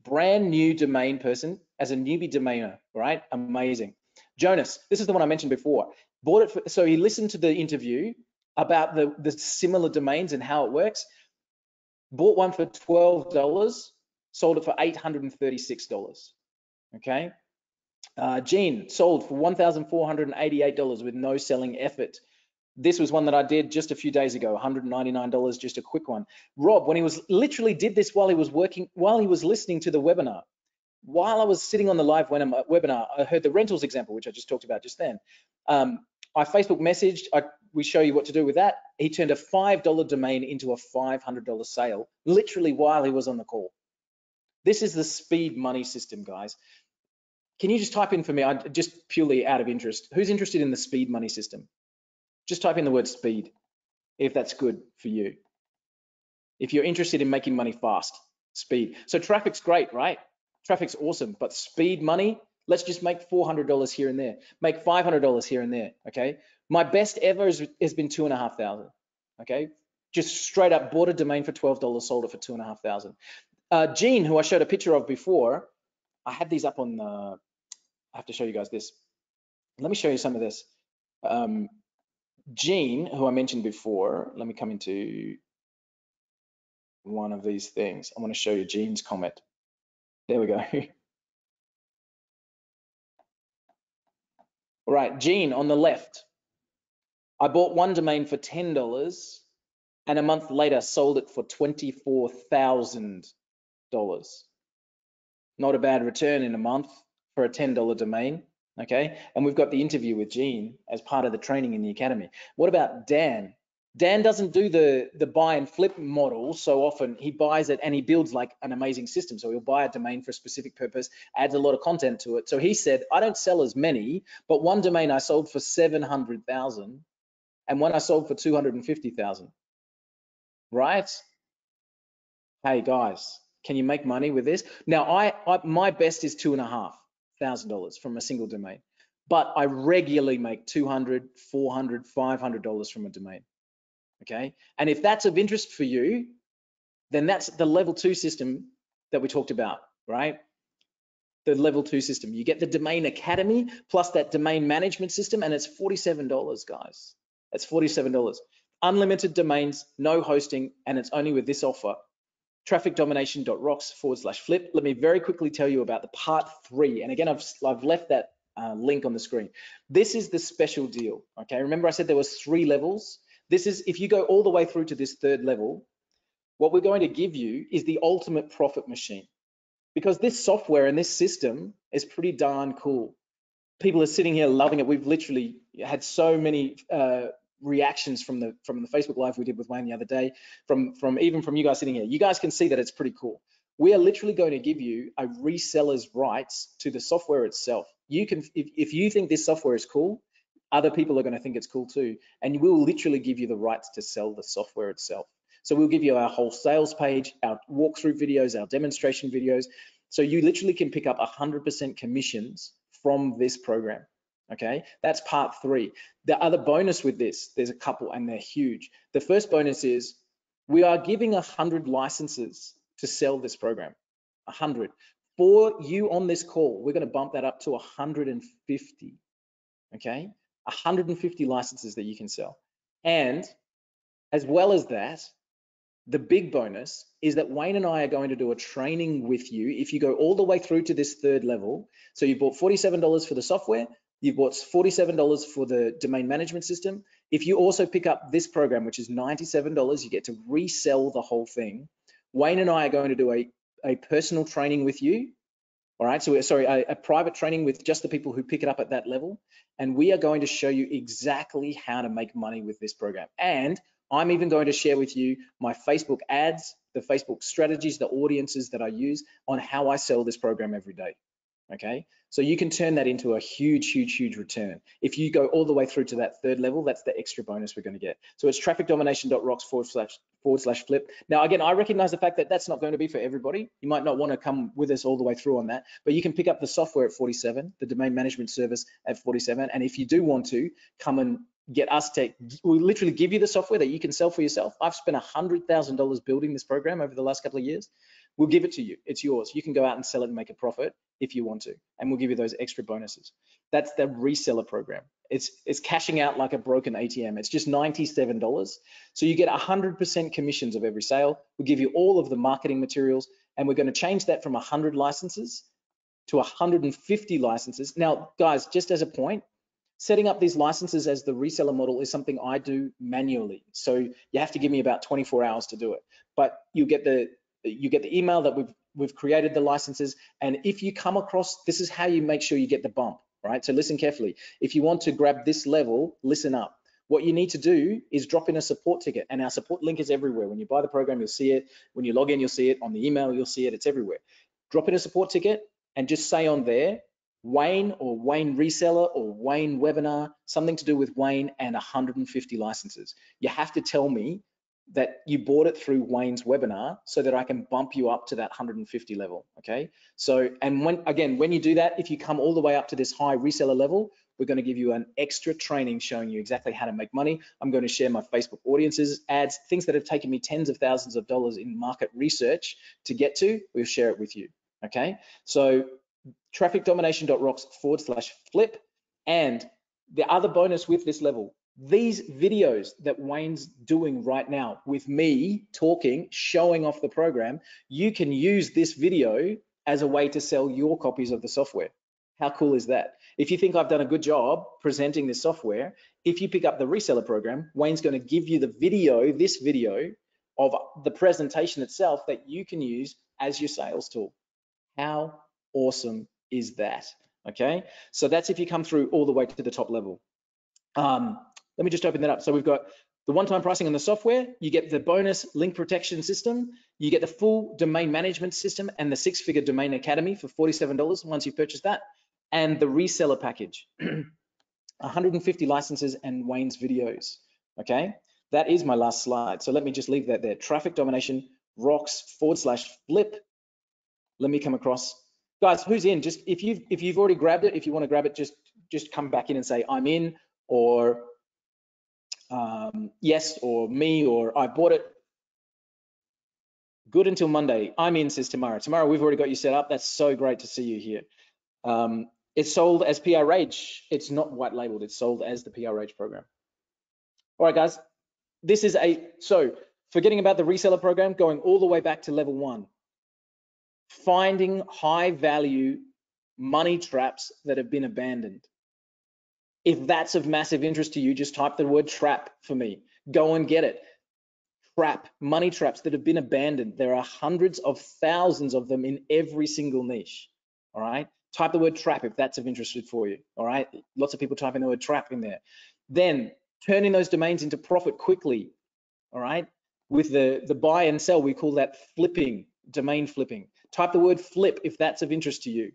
brand new domain person as a newbie domainer, right? Amazing. Jonas, this is the one I mentioned before. Bought it so he listened to the interview about the similar domains and how it works. Bought one for $12, sold it for $836. Okay. Gene sold for $1,488 with no selling effort. This was one that I did just a few days ago, $199, just a quick one. Rob, when he was literally did this while he was listening to the webinar. While I was sitting on the live webinar, I heard the rentals example, which I just talked about just then. I Facebook messaged, we show you what to do with that. He turned a $5 domain into a $500 sale, literally while he was on the call. This is the speed money system, guys. Can you just type in for me, just purely out of interest, who's interested in the speed money system? Just type in the word speed, if that's good for you. If you're interested in making money fast, speed. So traffic's great, right? Traffic's awesome, but speed money, let's just make $400 here and there, make $500 here and there, okay? My best ever has been $2,500, okay? Just straight up bought a domain for $12, sold it for $2,500. Gene, who I showed a picture of before, I had these up on, I have to show you guys this. Let me show you some of this. Gene, who I mentioned before, let me come into one of these things. I want to show you Gene's comment. There we go. All right, Gene on the left. I bought one domain for $10 and a month later sold it for $24,000. Not a bad return in a month for a $10 domain, okay? And we've got the interview with Gene as part of the training in the academy. What about Dan? Dan doesn't do the buy and flip model so often. He buys it and he builds like an amazing system. So he'll buy a domain for a specific purpose, adds a lot of content to it. So he said, I don't sell as many, but one domain I sold for 700,000 and one I sold for 250,000, right? Hey guys, can you make money with this? Now, my best is $2,500 from a single domain, but I regularly make $200, $400, $500 from a domain. Okay, and if that's of interest for you, then that's the level 2 system that we talked about, right? The level 2 system. You get the domain academy plus that domain management system, and it's $47, guys. That's $47. Unlimited domains, no hosting, and it's only with this offer. trafficdomination.rocks/flip. Let me very quickly tell you about the part 3. And again, I've left that link on the screen. This is the special deal. Okay, remember I said there was 3 levels. This is, if you go all the way through to this 3rd level, what we're going to give you is the ultimate profit machine, because this software and this system is pretty darn cool. People are sitting here loving it. We've literally had so many reactions from the Facebook Live we did with Wayne the other day, even from you guys sitting here. You guys can see that it's pretty cool. We are literally going to give you a reseller's rights to the software itself. You can, if you think this software is cool, other people are going to think it's cool too, and we'll literally give you the rights to sell the software itself. So we'll give you our whole sales page, our walkthrough videos, our demonstration videos. So you literally can pick up 100% commissions from this program. Okay, that's part 3. The other bonus with this, there's a couple and they're huge. The first bonus is we are giving 100 licenses to sell this program. 100 for you on this call. We're going to bump that up to 150. Okay, 150 licenses that you can sell. And as well as that, the big bonus is that Wayne and I are going to do a training with you. If you go all the way through to this 3rd level, so you bought $47 for the software, you bought $47 for the domain management system. If you also pick up this program, which is $97, you get to resell the whole thing. Wayne and I are going to do a personal training with you. All right, so sorry, a private training with just the people who pick it up at that level. And we are going to show you exactly how to make money with this program. And I'm even going to share with you my Facebook ads, the Facebook strategies, the audiences that I use on how I sell this program every day. Okay, so you can turn that into a huge, huge, huge return. If you go all the way through to that 3rd level, that's the extra bonus we're going to get. So it's trafficdomination.rocks/flip. Now, again, I recognize the fact that that's not going to be for everybody. You might not want to come with us all the way through on that, but you can pick up the software at 47, the domain management service at 47. And if you do want to come and get us to, we'll literally give you the software that you can sell for yourself. I've spent $100,000 building this program over the last couple of years. We'll give it to you. It's yours. You can go out and sell it and make a profit if you want to, and we'll give you those extra bonuses. That's the reseller program. It's cashing out like a broken ATM. It's just $97. So you get 100% commissions of every sale. We'll give you all of the marketing materials, and we're going to change that from 100 licenses to 150 licenses. Now, guys, just as a point, setting up these licenses as the reseller model is something I do manually. So you have to give me about 24 hours to do it. But you get the email that we've created the licenses. And if you come across, this is how you make sure you get the bump, right? So listen carefully. If you want to grab this level, listen up. What you need to do is drop in a support ticket, and our support link is everywhere. When you buy the program, you'll see it. When you log in, you'll see it. On the email, you'll see it. It's everywhere. Drop in a support ticket and just say on there, Wayne or Wayne reseller or Wayne webinar, something to do with Wayne and 150 licenses. You have to tell me that you bought it through Wayne's webinar so that I can bump you up to that 150 level, okay? So, and when you do that, if you come all the way up to this high reseller level, we're going to give you an extra training showing you exactly how to make money. I'm going to share my Facebook audiences, ads, things that have taken me tens of thousands of dollars in market research to get to, we'll share it with you, okay? So trafficdomination.rocks/flip. And the other bonus with this level, These videos that Wayne's doing right now with me talking, showing off the program, you can use this video as a way to sell your copies of the software. How cool is that? If you think I've done a good job presenting this software, if you pick up the reseller program, Wayne's going to give you the video, this video of the presentation itself that you can use as your sales tool. How awesome is that? Okay, so that's if you come through all the way to the top level. Let me just open that up. So we've got the one-time pricing on the software, you get the bonus link protection system, you get the full domain management system and the six-figure domain academy for $47 once you purchase that, and the reseller package, 150 licenses and Wayne's videos, okay? That is my last slide. So let me just leave that there. Traffic domination rocks/flip. Let me come across. Guys, who's in? Just if you've already grabbed it, if you want to grab it, just come back in and say I'm in, or yes, or me, or I bought it. Good until Monday. I'm in, says Tamara. Tamara, we've already got you set up. That's so great to see you here. It's sold as PRH. It's not white labeled. It's sold as the PRH program. All right, guys. This is so forgetting about the reseller program, going all the way back to level 1. Finding high value money traps that have been abandoned. If that's of massive interest to you, just type the word trap for me. Go and get it. Trap, money traps that have been abandoned. There are hundreds of thousands of them in every single niche. All right. Type the word trap if that's of interest for you. All right. Lots of people typing the word trap in there. Then turning those domains into profit quickly. All right. With the buy and sell, we call that flipping, domain flipping. Type the word flip if that's of interest to you.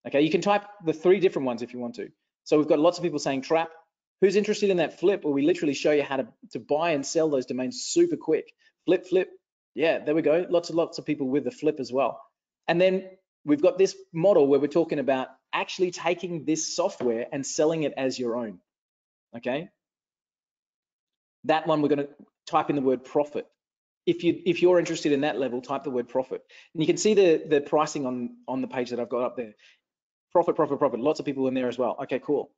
Okay. You can type the 3 different ones if you want to. So we've got lots of people saying trap. Who's interested in that flip? Well, we literally show you how to buy and sell those domains super quick. Flip, flip. Yeah, there we go. Lots of people with the flip as well. And then we've got this model where we're talking about actually taking this software and selling it as your own. Okay. That one, we're going to type in the word profit. If you're interested in that level, type the word profit. And you can see the pricing on the page that I've got up there. Profit, profit, profit. Lots of people in there as well. Okay, cool.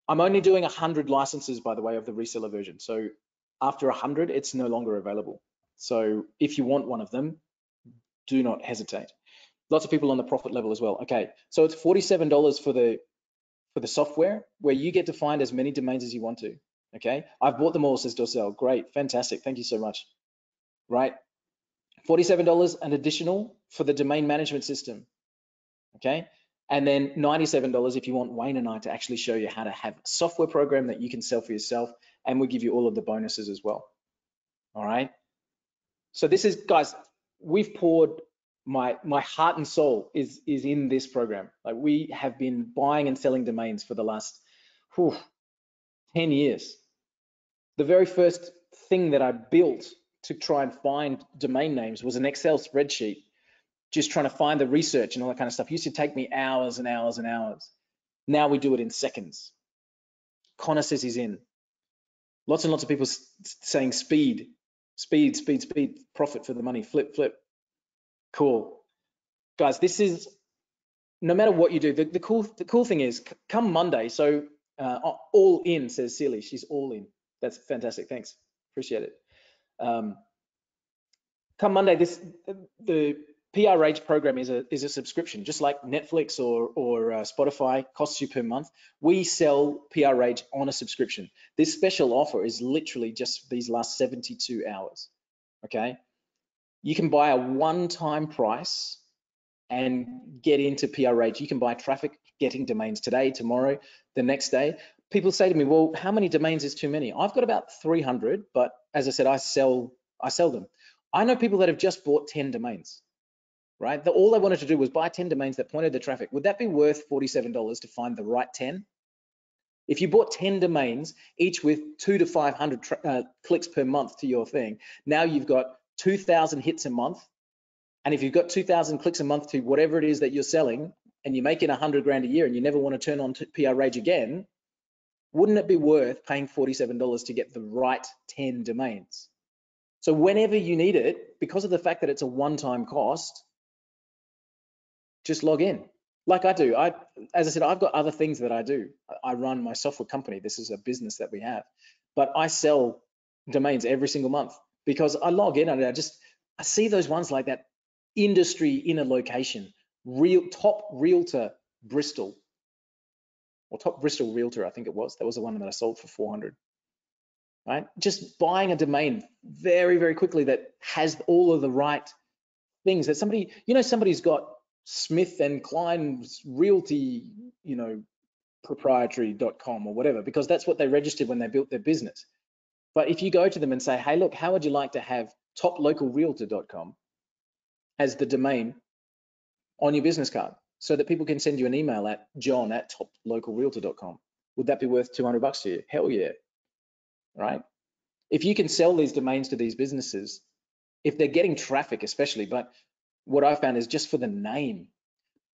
I'm only doing 100 licenses, by the way, of the reseller version. So after 100, it's no longer available. So if you want one of them, do not hesitate. Lots of people on the profit level as well. Okay, so it's $47 for the software, where you get to find as many domains as you want to. Okay, I've bought them all, says Dorcel. Great, fantastic. Thank you so much. Right, $47 an additional for the domain management system. Okay. And then $97 if you want Wayne and I to actually show you how to have a software program that you can sell for yourself, and we give you all of the bonuses as well. All right. So this is, guys, we've poured my heart and soul is in this program. Like, we have been buying and selling domains for the last 10 years. The very first thing that I built to try and find domain names was an Excel spreadsheet, just trying to find the research and all that kind of stuff. It used to take me hours and hours and hours. Now we do it in seconds. Connor says he's in. Lots and lots of people saying speed, speed, speed, speed, profit for the money, flip, flip. Cool. Guys, this is, no matter what you do, the cool thing is, come Monday, so all in, says Celie, she's all in. That's fantastic, thanks, appreciate it. Come Monday, the PRH program is a subscription, just like Netflix or Spotify costs you per month. We sell PRH on a subscription. This special offer is literally just these last 72 hours, okay? You can buy a one-time price and get into PRH. You can buy traffic getting domains today, tomorrow, the next day. People say to me, well, how many domains is too many? I've got about 300, but as I said, I sell them. I know people that have just bought 10 domains, right? All they wanted to do was buy 10 domains that pointed the traffic. Would that be worth $47 to find the right 10? If you bought 10 domains, each with 200 to 500 clicks per month to your thing, now you've got 2,000 hits a month. And if you've got 2,000 clicks a month to whatever it is that you're selling, and you're making 100 grand a year and you never want to turn on to PRH again, wouldn't it be worth paying $47 to get the right 10 domains? So whenever you need it, because of the fact that it's a one-time cost, just log in. like I do. As I said, I've got other things that I do. I run my software company. This is a business that we have, but I sell domains every single month because I log in and I see those ones like that industry in a location, top realtor Bristol, or top Bristol realtor, I think it was. That was the one that I sold for 400. Right? Just buying a domain very, very quickly that has all of the right things that somebody's got Smith and Klein's Realty, proprietary.com or whatever, because that's what they registered when they built their business. But if you go to them and say, hey, look, how would you like to have toplocalrealtor.com as the domain on your business card so that people can send you an email at john@toplocalrealtor.com? Would that be worth $200 to you? Hell yeah, right? If you can sell these domains to these businesses, if they're getting traffic especially, but what I found is just for the name.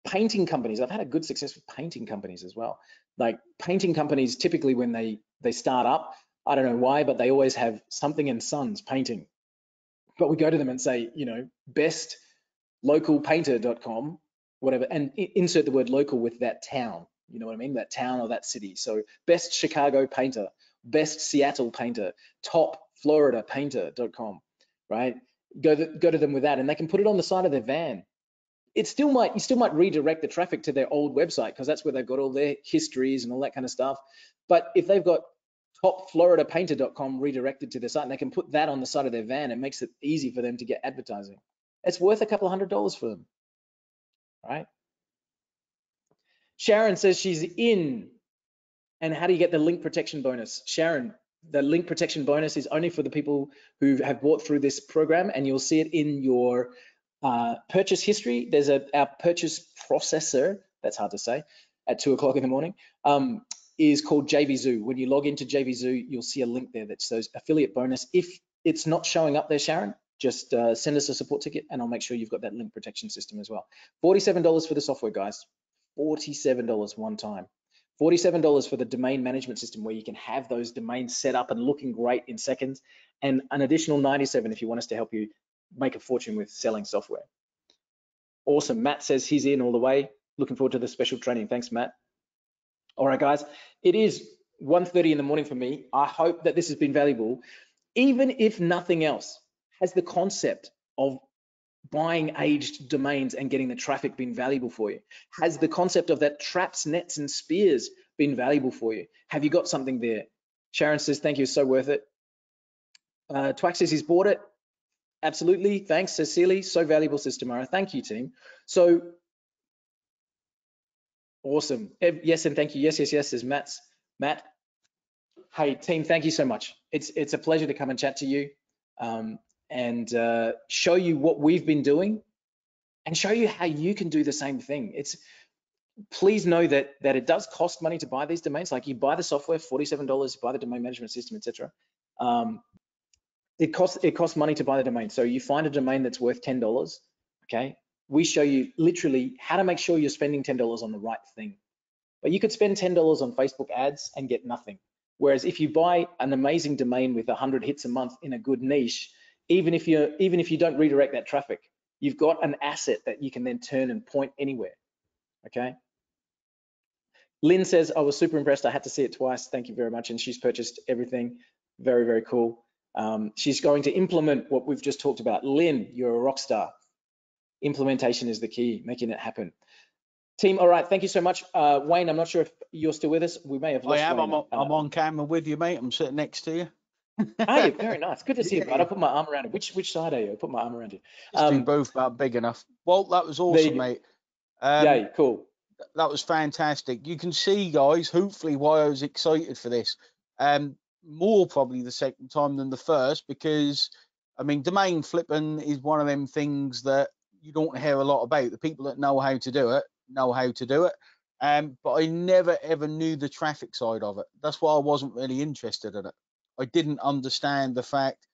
Painting companies, I've had a good success with painting companies as well. Like painting companies, typically when they start up, I don't know why, but they always have something and sons painting. But we go to them and say, bestlocalpainter.com, whatever, and insert the word local with that town. You know what I mean? That town or that city. So best Chicago painter, best Seattle painter, topfloridapainter.com, right? Go to them with that, and they can put it on the side of their van. You still might redirect the traffic to their old website because that's where they've got all their histories and all that kind of stuff. But if they've got topfloridapainter.com redirected to their site and they can put that on the side of their van, it makes it easy for them to get advertising. It's worth a couple of $100 for them, right? Sharon says she's in. And how do you get the link protection bonus? Sharon, the link protection bonus is only for the people who have bought through this program, and you'll see it in your purchase history. There's our purchase processor, that's hard to say, at 2 o'clock in the morning, is called JVZoo. When you log into JVZoo, you'll see a link there that says affiliate bonus. If it's not showing up there, Sharon, just send us a support ticket and I'll make sure you've got that link protection system as well. $47 for the software, guys. $47 one time. $47 for the domain management system where you can have those domains set up and looking great in seconds, and an additional $97 if you want us to help you make a fortune with selling software. Awesome. Matt says he's in all the way. Looking forward to the special training. Thanks, Matt. All right, guys, it is 1:30 in the morning for me. I hope that this has been valuable. Even if nothing else, has the concept of buying aged domains and getting the traffic been valuable for you? Has the concept of that traps, nets, and spears been valuable for you? Have you got something there? Sharon says, thank you, so worth it. Twax says he's bought it. Absolutely, thanks, Cecily. So valuable, says Tamara. Thank you, team. So awesome. Yes, and thank you. Yes, says Matt. Hey, team, thank you so much. It's a pleasure to come and chat to you and show you what we've been doing and show you how you can do the same thing. Please know that it does cost money to buy these domains. Like you buy the software, $47, you buy the domain management system, etc. It costs money to buy the domain. So you find a domain that's worth $10, okay? We show you literally how to make sure you're spending $10 on the right thing. But you could spend $10 on Facebook ads and get nothing. Whereas if you buy an amazing domain with 100 hits a month in a good niche, even if you don't redirect that traffic, you've got an asset that you can then turn and point anywhere, okay? Lynn says, I was super impressed. I had to see it twice. Thank you very much. And she's purchased everything. Very, very cool. She's going to implement what we've just talked about. Lynn, you're a rock star. Implementation is the key, making it happen. Team, all right, thank you so much. Wayne, I'm not sure if you're still with us. We may have lost Wayne. I'm on camera with you, mate. I'm sitting next to you. Hey, very nice. Good to see you, bud. I put my arm around you. Which side are you? I put my arm around you. Just do both about big enough. Well, that was awesome, mate. Yay, cool. That was fantastic. You can see, guys, hopefully why I was excited for this. More probably the second time than the first, because I mean, domain flipping is one of them things that you don't hear a lot about. The people that know how to do it know how to do it. But I never ever knew the traffic side of it. That's why I wasn't really interested in it. I didn't understand the fact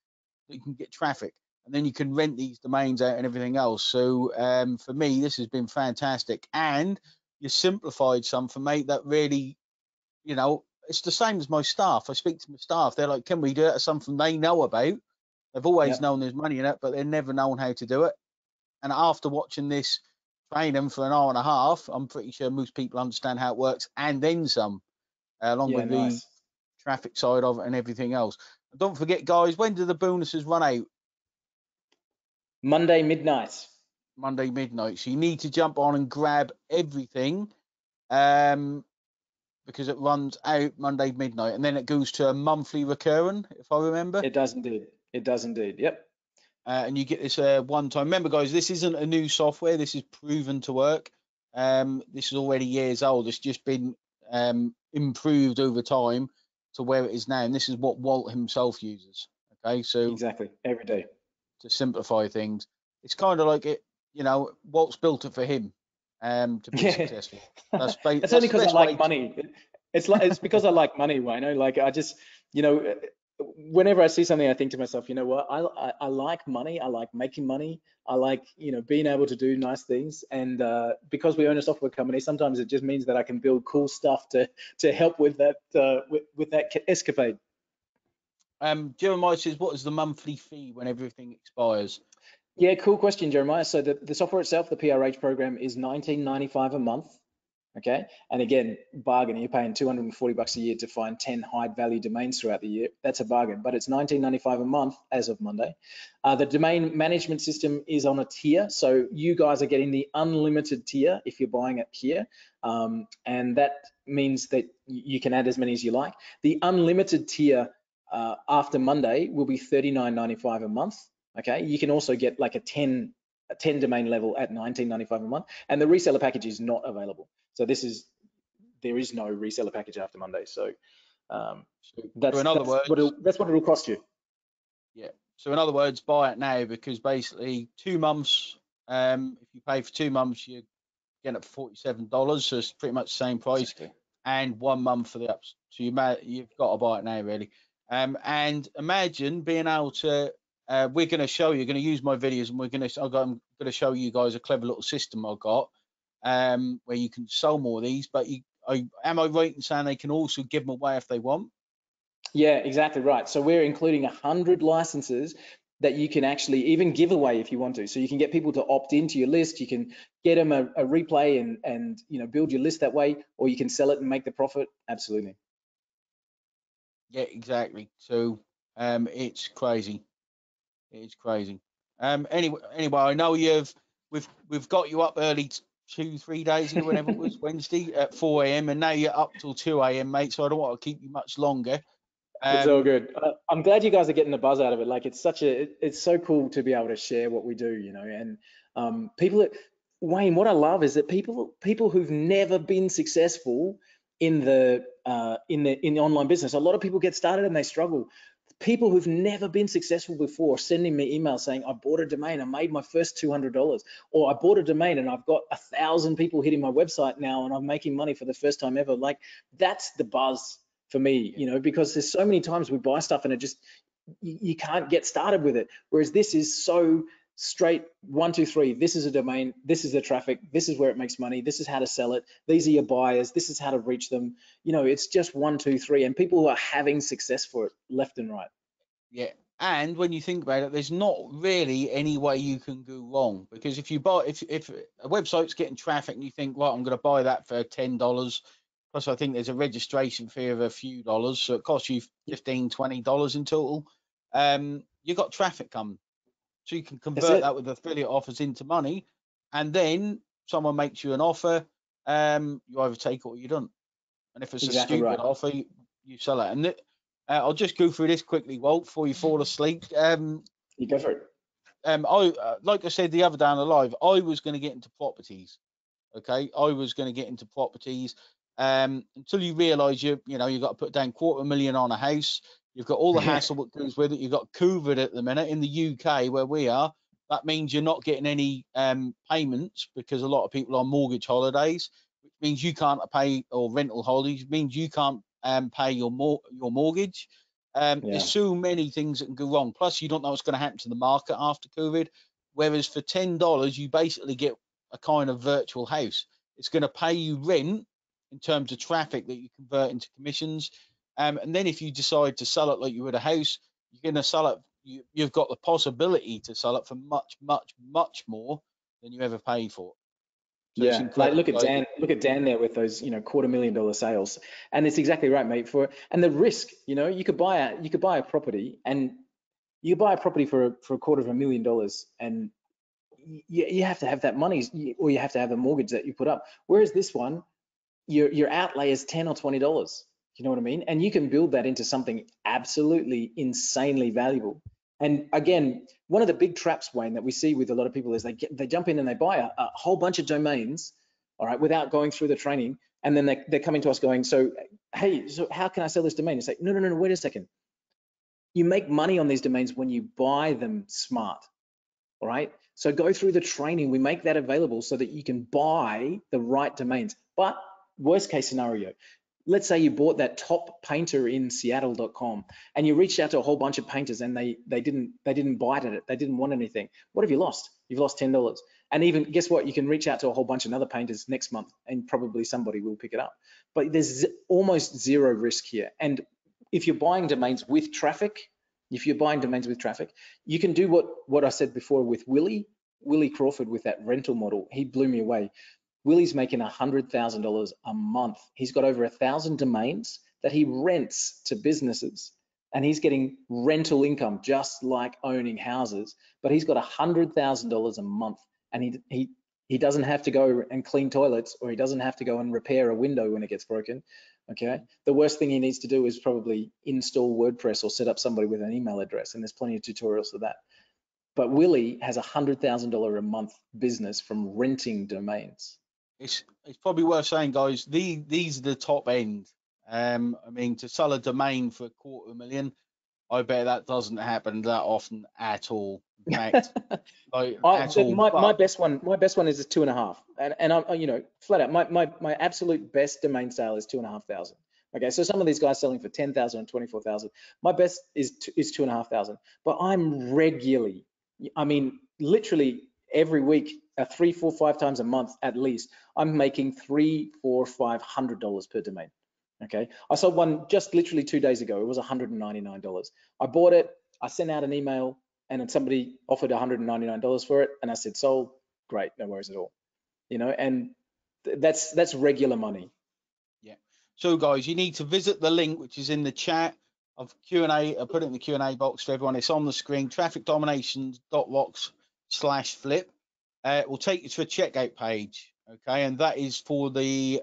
that you can get traffic and then you can rent these domains out and everything else. So for me, this has been fantastic. And you simplified something, mate, that really, it's the same as my staff. I speak to my staff. They're like, can we do it? It's something they know about. They've always known there's money in it, but they've never known how to do it. And after watching this train them for an hour and a half. I'm pretty sure most people understand how it works, and then some, along Yeah, with the nice. traffic side of it and everything else. Don't forget, guys, when do the bonuses run out? Monday midnight. Monday midnight. So you need to jump on and grab everything, um, because it runs out Monday midnight, and then it goes to a monthly recurring, if I remember. It does indeed. It does indeed. Yep. And you get this one time. Remember, guys, this isn't a new software. This is proven to work. This is already years old. It's just been improved over time to where it is now, and this is what Walt himself uses. Okay, so Exactly. Every day. to simplify things, it's kind of like it. Walt's built it for him, to be Yeah. successful. That's only That's the because I best way like to. money. It's because I like money, Wayno. Like I just, you know, whenever I see something, I think to myself, you know what? I like money. I like making money. I like, being able to do nice things. And because we own a software company, sometimes it just means that I can build cool stuff to help with that with that escapade. Jeremiah says, "What is the monthly fee when everything expires?" Yeah, cool question, Jeremiah. So the software itself, the PRH program, is 19.95 a month. Okay, and again, bargain. You're paying $240 a year to find 10 high value domains throughout the year. That's a bargain, but it's 19.95 a month as of Monday. The domain management system is on a tier, so you guys are getting the unlimited tier if you're buying it here, and that means that you can add as many as you like. The unlimited tier after Monday will be $39.95 a month. Okay, you can also get like a 10 domain level at $19.95 a month, and the reseller package is not available. So there is no reseller package after Monday. So So in other words, that's what it'll cost you. yeah. So in other words, buy it now, because basically 2 months. If you pay for 2 months, you're getting it for $47. So it's pretty much the same price, Exactly. and 1 month for the ups. So you've got to buy it now, really. And imagine being able to. We're going to show you. Going to use my videos, and I'm going to show you guys a clever little system I've got, where you can sell more of these. But am I right in saying they can also give them away if they want? Yeah, exactly right. So we're including 100 licenses that you can actually even give away if you want to. So you can get people to opt into your list. You can get them a replay and build your list that way, or you can sell it and make the profit. Absolutely. Yeah, exactly. So it's crazy. It's crazy. Anyway, I know we've got you up early 2, 3 days ago, whenever it was Wednesday at 4 a.m. and now you're up till 2 a.m., mate. So I don't want to keep you much longer. It's all Um, good. I'm glad you guys are getting the buzz out of it. Like it's so cool to be able to share what we do, and people Wayne, what I love is that people who've never been successful in the online business, a lot of people get started and they struggle. People who've never been successful before sending me emails saying, I bought a domain, I made my first $200, or I bought a domain and I've got 1,000 people hitting my website now and I'm making money for the first time ever. Like that's the buzz for me, yeah, because there's so many times we buy stuff and it just you can't get started with it. Whereas this is so straight, 1, 2, 3. This is a domain. This is the traffic. This is where it makes money. This is how to sell it. These are your buyers. This is how to reach them. It's just 1, 2, 3, and people are having success for it left and right. yeah. And when you think about it, there's not really any way you can go wrong, because if a website's getting traffic and you think, well, I'm going to buy that for $10, plus I think there's a registration fee of a few dollars, so it costs you $15, $20 in total. You got traffic coming. So you can That's convert it. that with affiliate offers into money, and then someone makes you an offer. You either take it or you don't. And if it's a Exactly stupid right. offer, you sell it. And I'll just go through this quickly, Walt, before you fall asleep. You go for it. Like I said the other day on the live, I was going to get into properties. Okay, I was going to get into properties, until you realise you've got to put down 250,000 on a house. You've got all the Yeah. hassle that goes with it. You've got COVID at the minute in the UK where we are. That means you're not getting any payments, because a lot of people are on mortgage holidays, which means you can't pay, or rental holidays, means you can't pay your mortgage. There's Yeah. so many things that can go wrong. Plus, you don't know what's going to happen to the market after COVID. Whereas for $10, you basically get a kind of virtual house. It's going to pay you rent in terms of traffic that you convert into commissions. And then if you decide to sell it like you would a house, you're going to sell it. You've got the possibility to sell it for much, much, much more than you ever paid for. So it's Yeah, like incredible. look at Dan there with those, $250,000 sales. And it's exactly right, mate. And the risk, you could buy a property, and you could buy a property for $250,000, and you have to have that money, or you have to have a mortgage that you put up. Whereas this one, your outlay is $10 or $20. You know what I mean? And you can build that into something absolutely insanely valuable. And again, one of the big traps, Wayne, that we see with a lot of people is they jump in and they buy a whole bunch of domains, all right, without going through the training, and then they're coming to us going, so hey, so how can I sell this domain? It's like, no, wait a second. You make money on these domains when you buy them smart. All right. So go through the training. We make that available so that you can buy the right domains. But worst case scenario, let's say you bought that top painter in Seattle.com, and you reached out to a whole bunch of painters, and they didn't bite at it. They didn't want anything. What have you lost? You've lost $10. And even guess what? You can reach out to a whole bunch of other painters next month, and probably somebody will pick it up. But there's almost zero risk here. And if you're buying domains with traffic, you can do what I said before with Willie Crawford with that rental model. He blew me away. Willie's making $100,000 a month. He's got over 1,000 domains that he rents to businesses, and he's getting rental income just like owning houses. But he's got $100,000 a month, and he doesn't have to go and clean toilets, or he doesn't have to go and repair a window when it gets broken. Okay. The worst thing he needs to do is probably install WordPress or set up somebody with an email address, and there's plenty of tutorials for that. But Willie has $100,000 a month business from renting domains. It's probably worth saying, guys, these are the top end. I mean, to sell a domain for $250,000, I bet that doesn't happen that often at all. In fact, like at all. My best one is 2.5, and I'm flat out, my absolute best domain sale is 2,500. Okay, so some of these guys selling for 10,000 and 24,000. My best is 2,500, but I'm regularly, I mean, literally every week, 3, 4, 5 times a month at least, I'm making $300, $400, $500 per domain. Okay, I sold one just literally 2 days ago. It was $199. I bought it. I sent out an email, and then somebody offered $199 for it, and I said, sold. Great, no worries at all. And that's regular money. Yeah. So guys, you need to visit the link which is in the chat of Q&A. I put it in the Q&A box for everyone. It's on the screen. trafficdominations.rocks/flip. It will take you to a checkout page. Okay, and that is for the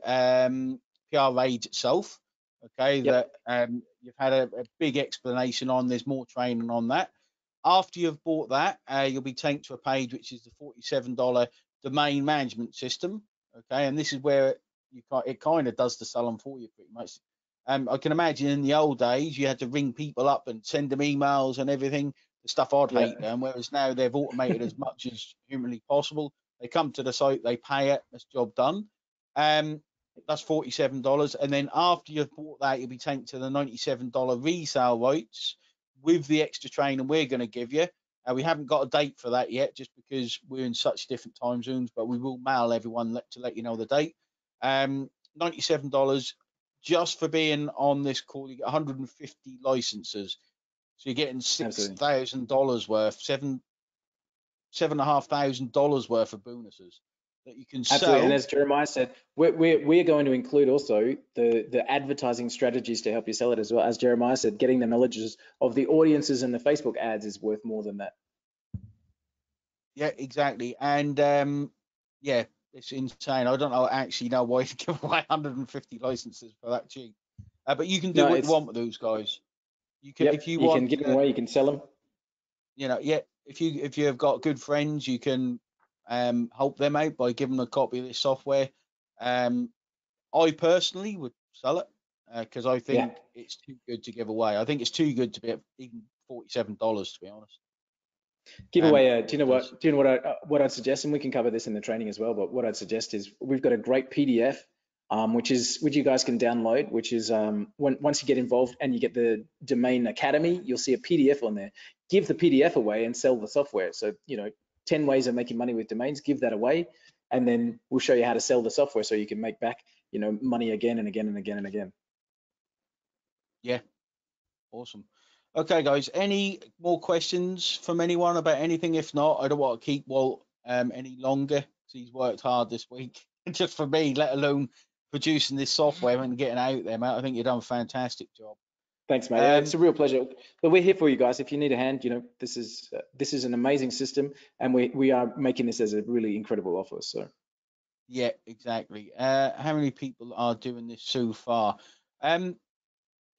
PR Rage itself. Okay, Yep. that you've had a big explanation on. There's more training on that. After you've bought that, you'll be taken to a page which is the $47 domain management system. Okay, and this is where it kind of does the selling for you pretty much. I can imagine in the old days you had to ring people up and send them emails and everything, the stuff I'd hate them. Whereas now they've automated as much as humanly possible. They come to the site, they pay it, that's job done. That's $47, and then after you've bought that, you'll be taken to the $97 resale rights with the extra training we're going to give you. We haven't got a date for that yet, just because we're in such different time zones, but we will mail everyone to let you know the date. $97 just for being on this call. You get 150 licenses, so you're getting $6,000 worth, $7,500 worth of bonuses that you can Absolutely. sell. And as Jeremiah said, we're going to include also the advertising strategies to help you sell it as well. As Jeremiah said, getting the knowledge of the audiences and the Facebook ads is worth more than that. Yeah, exactly. And yeah, it's insane. I don't actually know why you give away 150 licenses for that cheap. But you can do what you want with those guys. You can, if you want, can give them away, you can sell them. Yeah. If you have got good friends, you can help them out by giving them a copy of this software. I personally would sell it because I think it's too good to give away. I think it's too good to be at even $47, to be honest. Give away. Do you know what I'd suggest? And we can cover this in the training as well. But what I'd suggest is we've got a great PDF, which you guys can download. Which is once you get involved and you get the Domain Academy, you'll see a PDF on there. Give the PDF away and sell the software. So 10 ways of making money with domains. Give that away, and then we'll show you how to sell the software so you can make back money again and again and again and again. Yeah, awesome. Okay, guys, any more questions from anyone about anything? If not, I don't want to keep Walt any longer. he's worked hard this week just for me, let alone producing this software and getting out there, mate. I think you've done a fantastic job. Thanks, mate. It's a real pleasure. But we're here for you guys. If you need a hand, this is an amazing system, and we are making this as a really incredible offer. So yeah, exactly. How many people are doing this so far?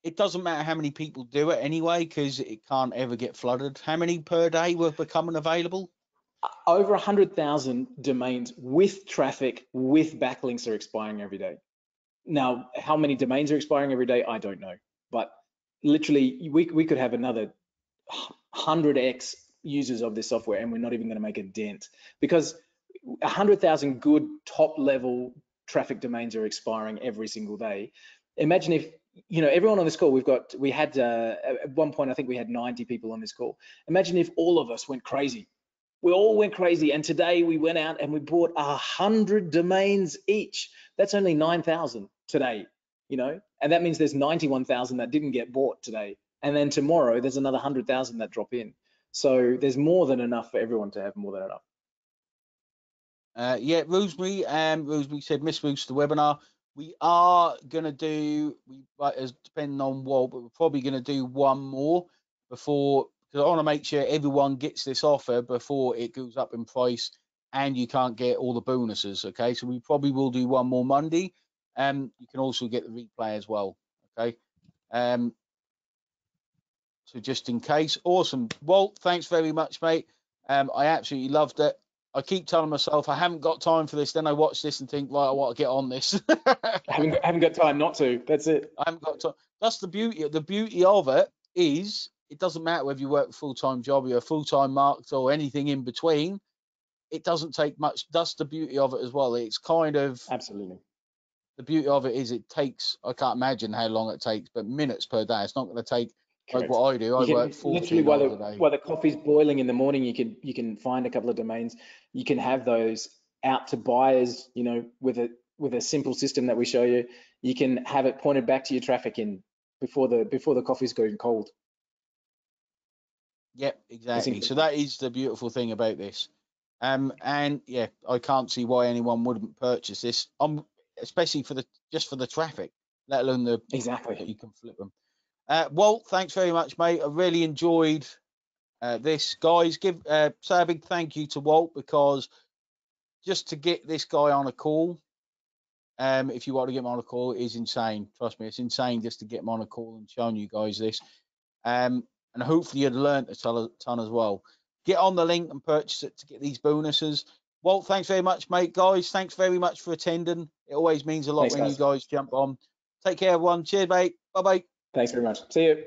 It doesn't matter how many people do it anyway, because it can't ever get flooded. How many per day were becoming available? over 100,000 domains with traffic, with backlinks are expiring every day. Now, how many domains are expiring every day? I don't know. But literally, we could have another 100x users of this software, and we're not even going to make a dent, because 100,000 good top level traffic domains are expiring every single day. Imagine if everyone on this call, we had at one point, I think we had 90 people on this call. Imagine if all of us went crazy. We all went crazy, and today we went out and we bought 100 domains each. That's only 9,000 today, and that means there's 91,000 that didn't get bought today, and then tomorrow there's another 100,000 that drop in. So there's more than enough for everyone to have more than enough. Yeah, Rosemary. Rosemary said, "Miss Moose, the webinar. We are gonna do. As depending on what, but we're probably gonna do one more before, because I want to make sure everyone gets this offer before it goes up in price, and you can't get all the bonuses. Okay, so we probably will do one more Monday. You can also get the replay as well. Okay. So just in case, awesome. Walt, thanks very much, mate. I absolutely loved it. I keep telling myself I haven't got time for this. Then I watch this and think, right, I want to get on this. I haven't got time not to. That's it. I haven't got time. That's the beauty. The beauty of it is it doesn't matter whether you work a full-time job, you're a full-time marketer, or anything in between. It doesn't take much. That's the beauty of it as well. It's kind of absolutely. The beauty of it is it takes. I can't imagine how long it takes, but minutes per day. It's not going to take. Correct. Like what I do. I work 14 literally hours a day. while the coffee's boiling in the morning, you can find a couple of domains. You can have those out to buyers, with a simple system that we show you. You can have it pointed back to your traffic in before the coffee's going cold. Yep, exactly. So that is the beautiful thing about this. And yeah, I can't see why anyone wouldn't purchase this. Especially for the traffic, let alone the exactly that you can flip them. Walt, thanks very much, mate. I really enjoyed this. Guys, say a big thank you to Walt, because just to get this guy on a call, if you want to get him on a call, it is insane. Trust me, it's insane just to get him on a call and showing you guys this. And hopefully you'd learned a ton as well. Get on the link and purchase it to get these bonuses. Walt, thanks very much, mate. Guys, thanks very much for attending. It always means a lot when you guys jump on. Take care, everyone. Cheers, mate. Bye-bye. Thanks very much. See you.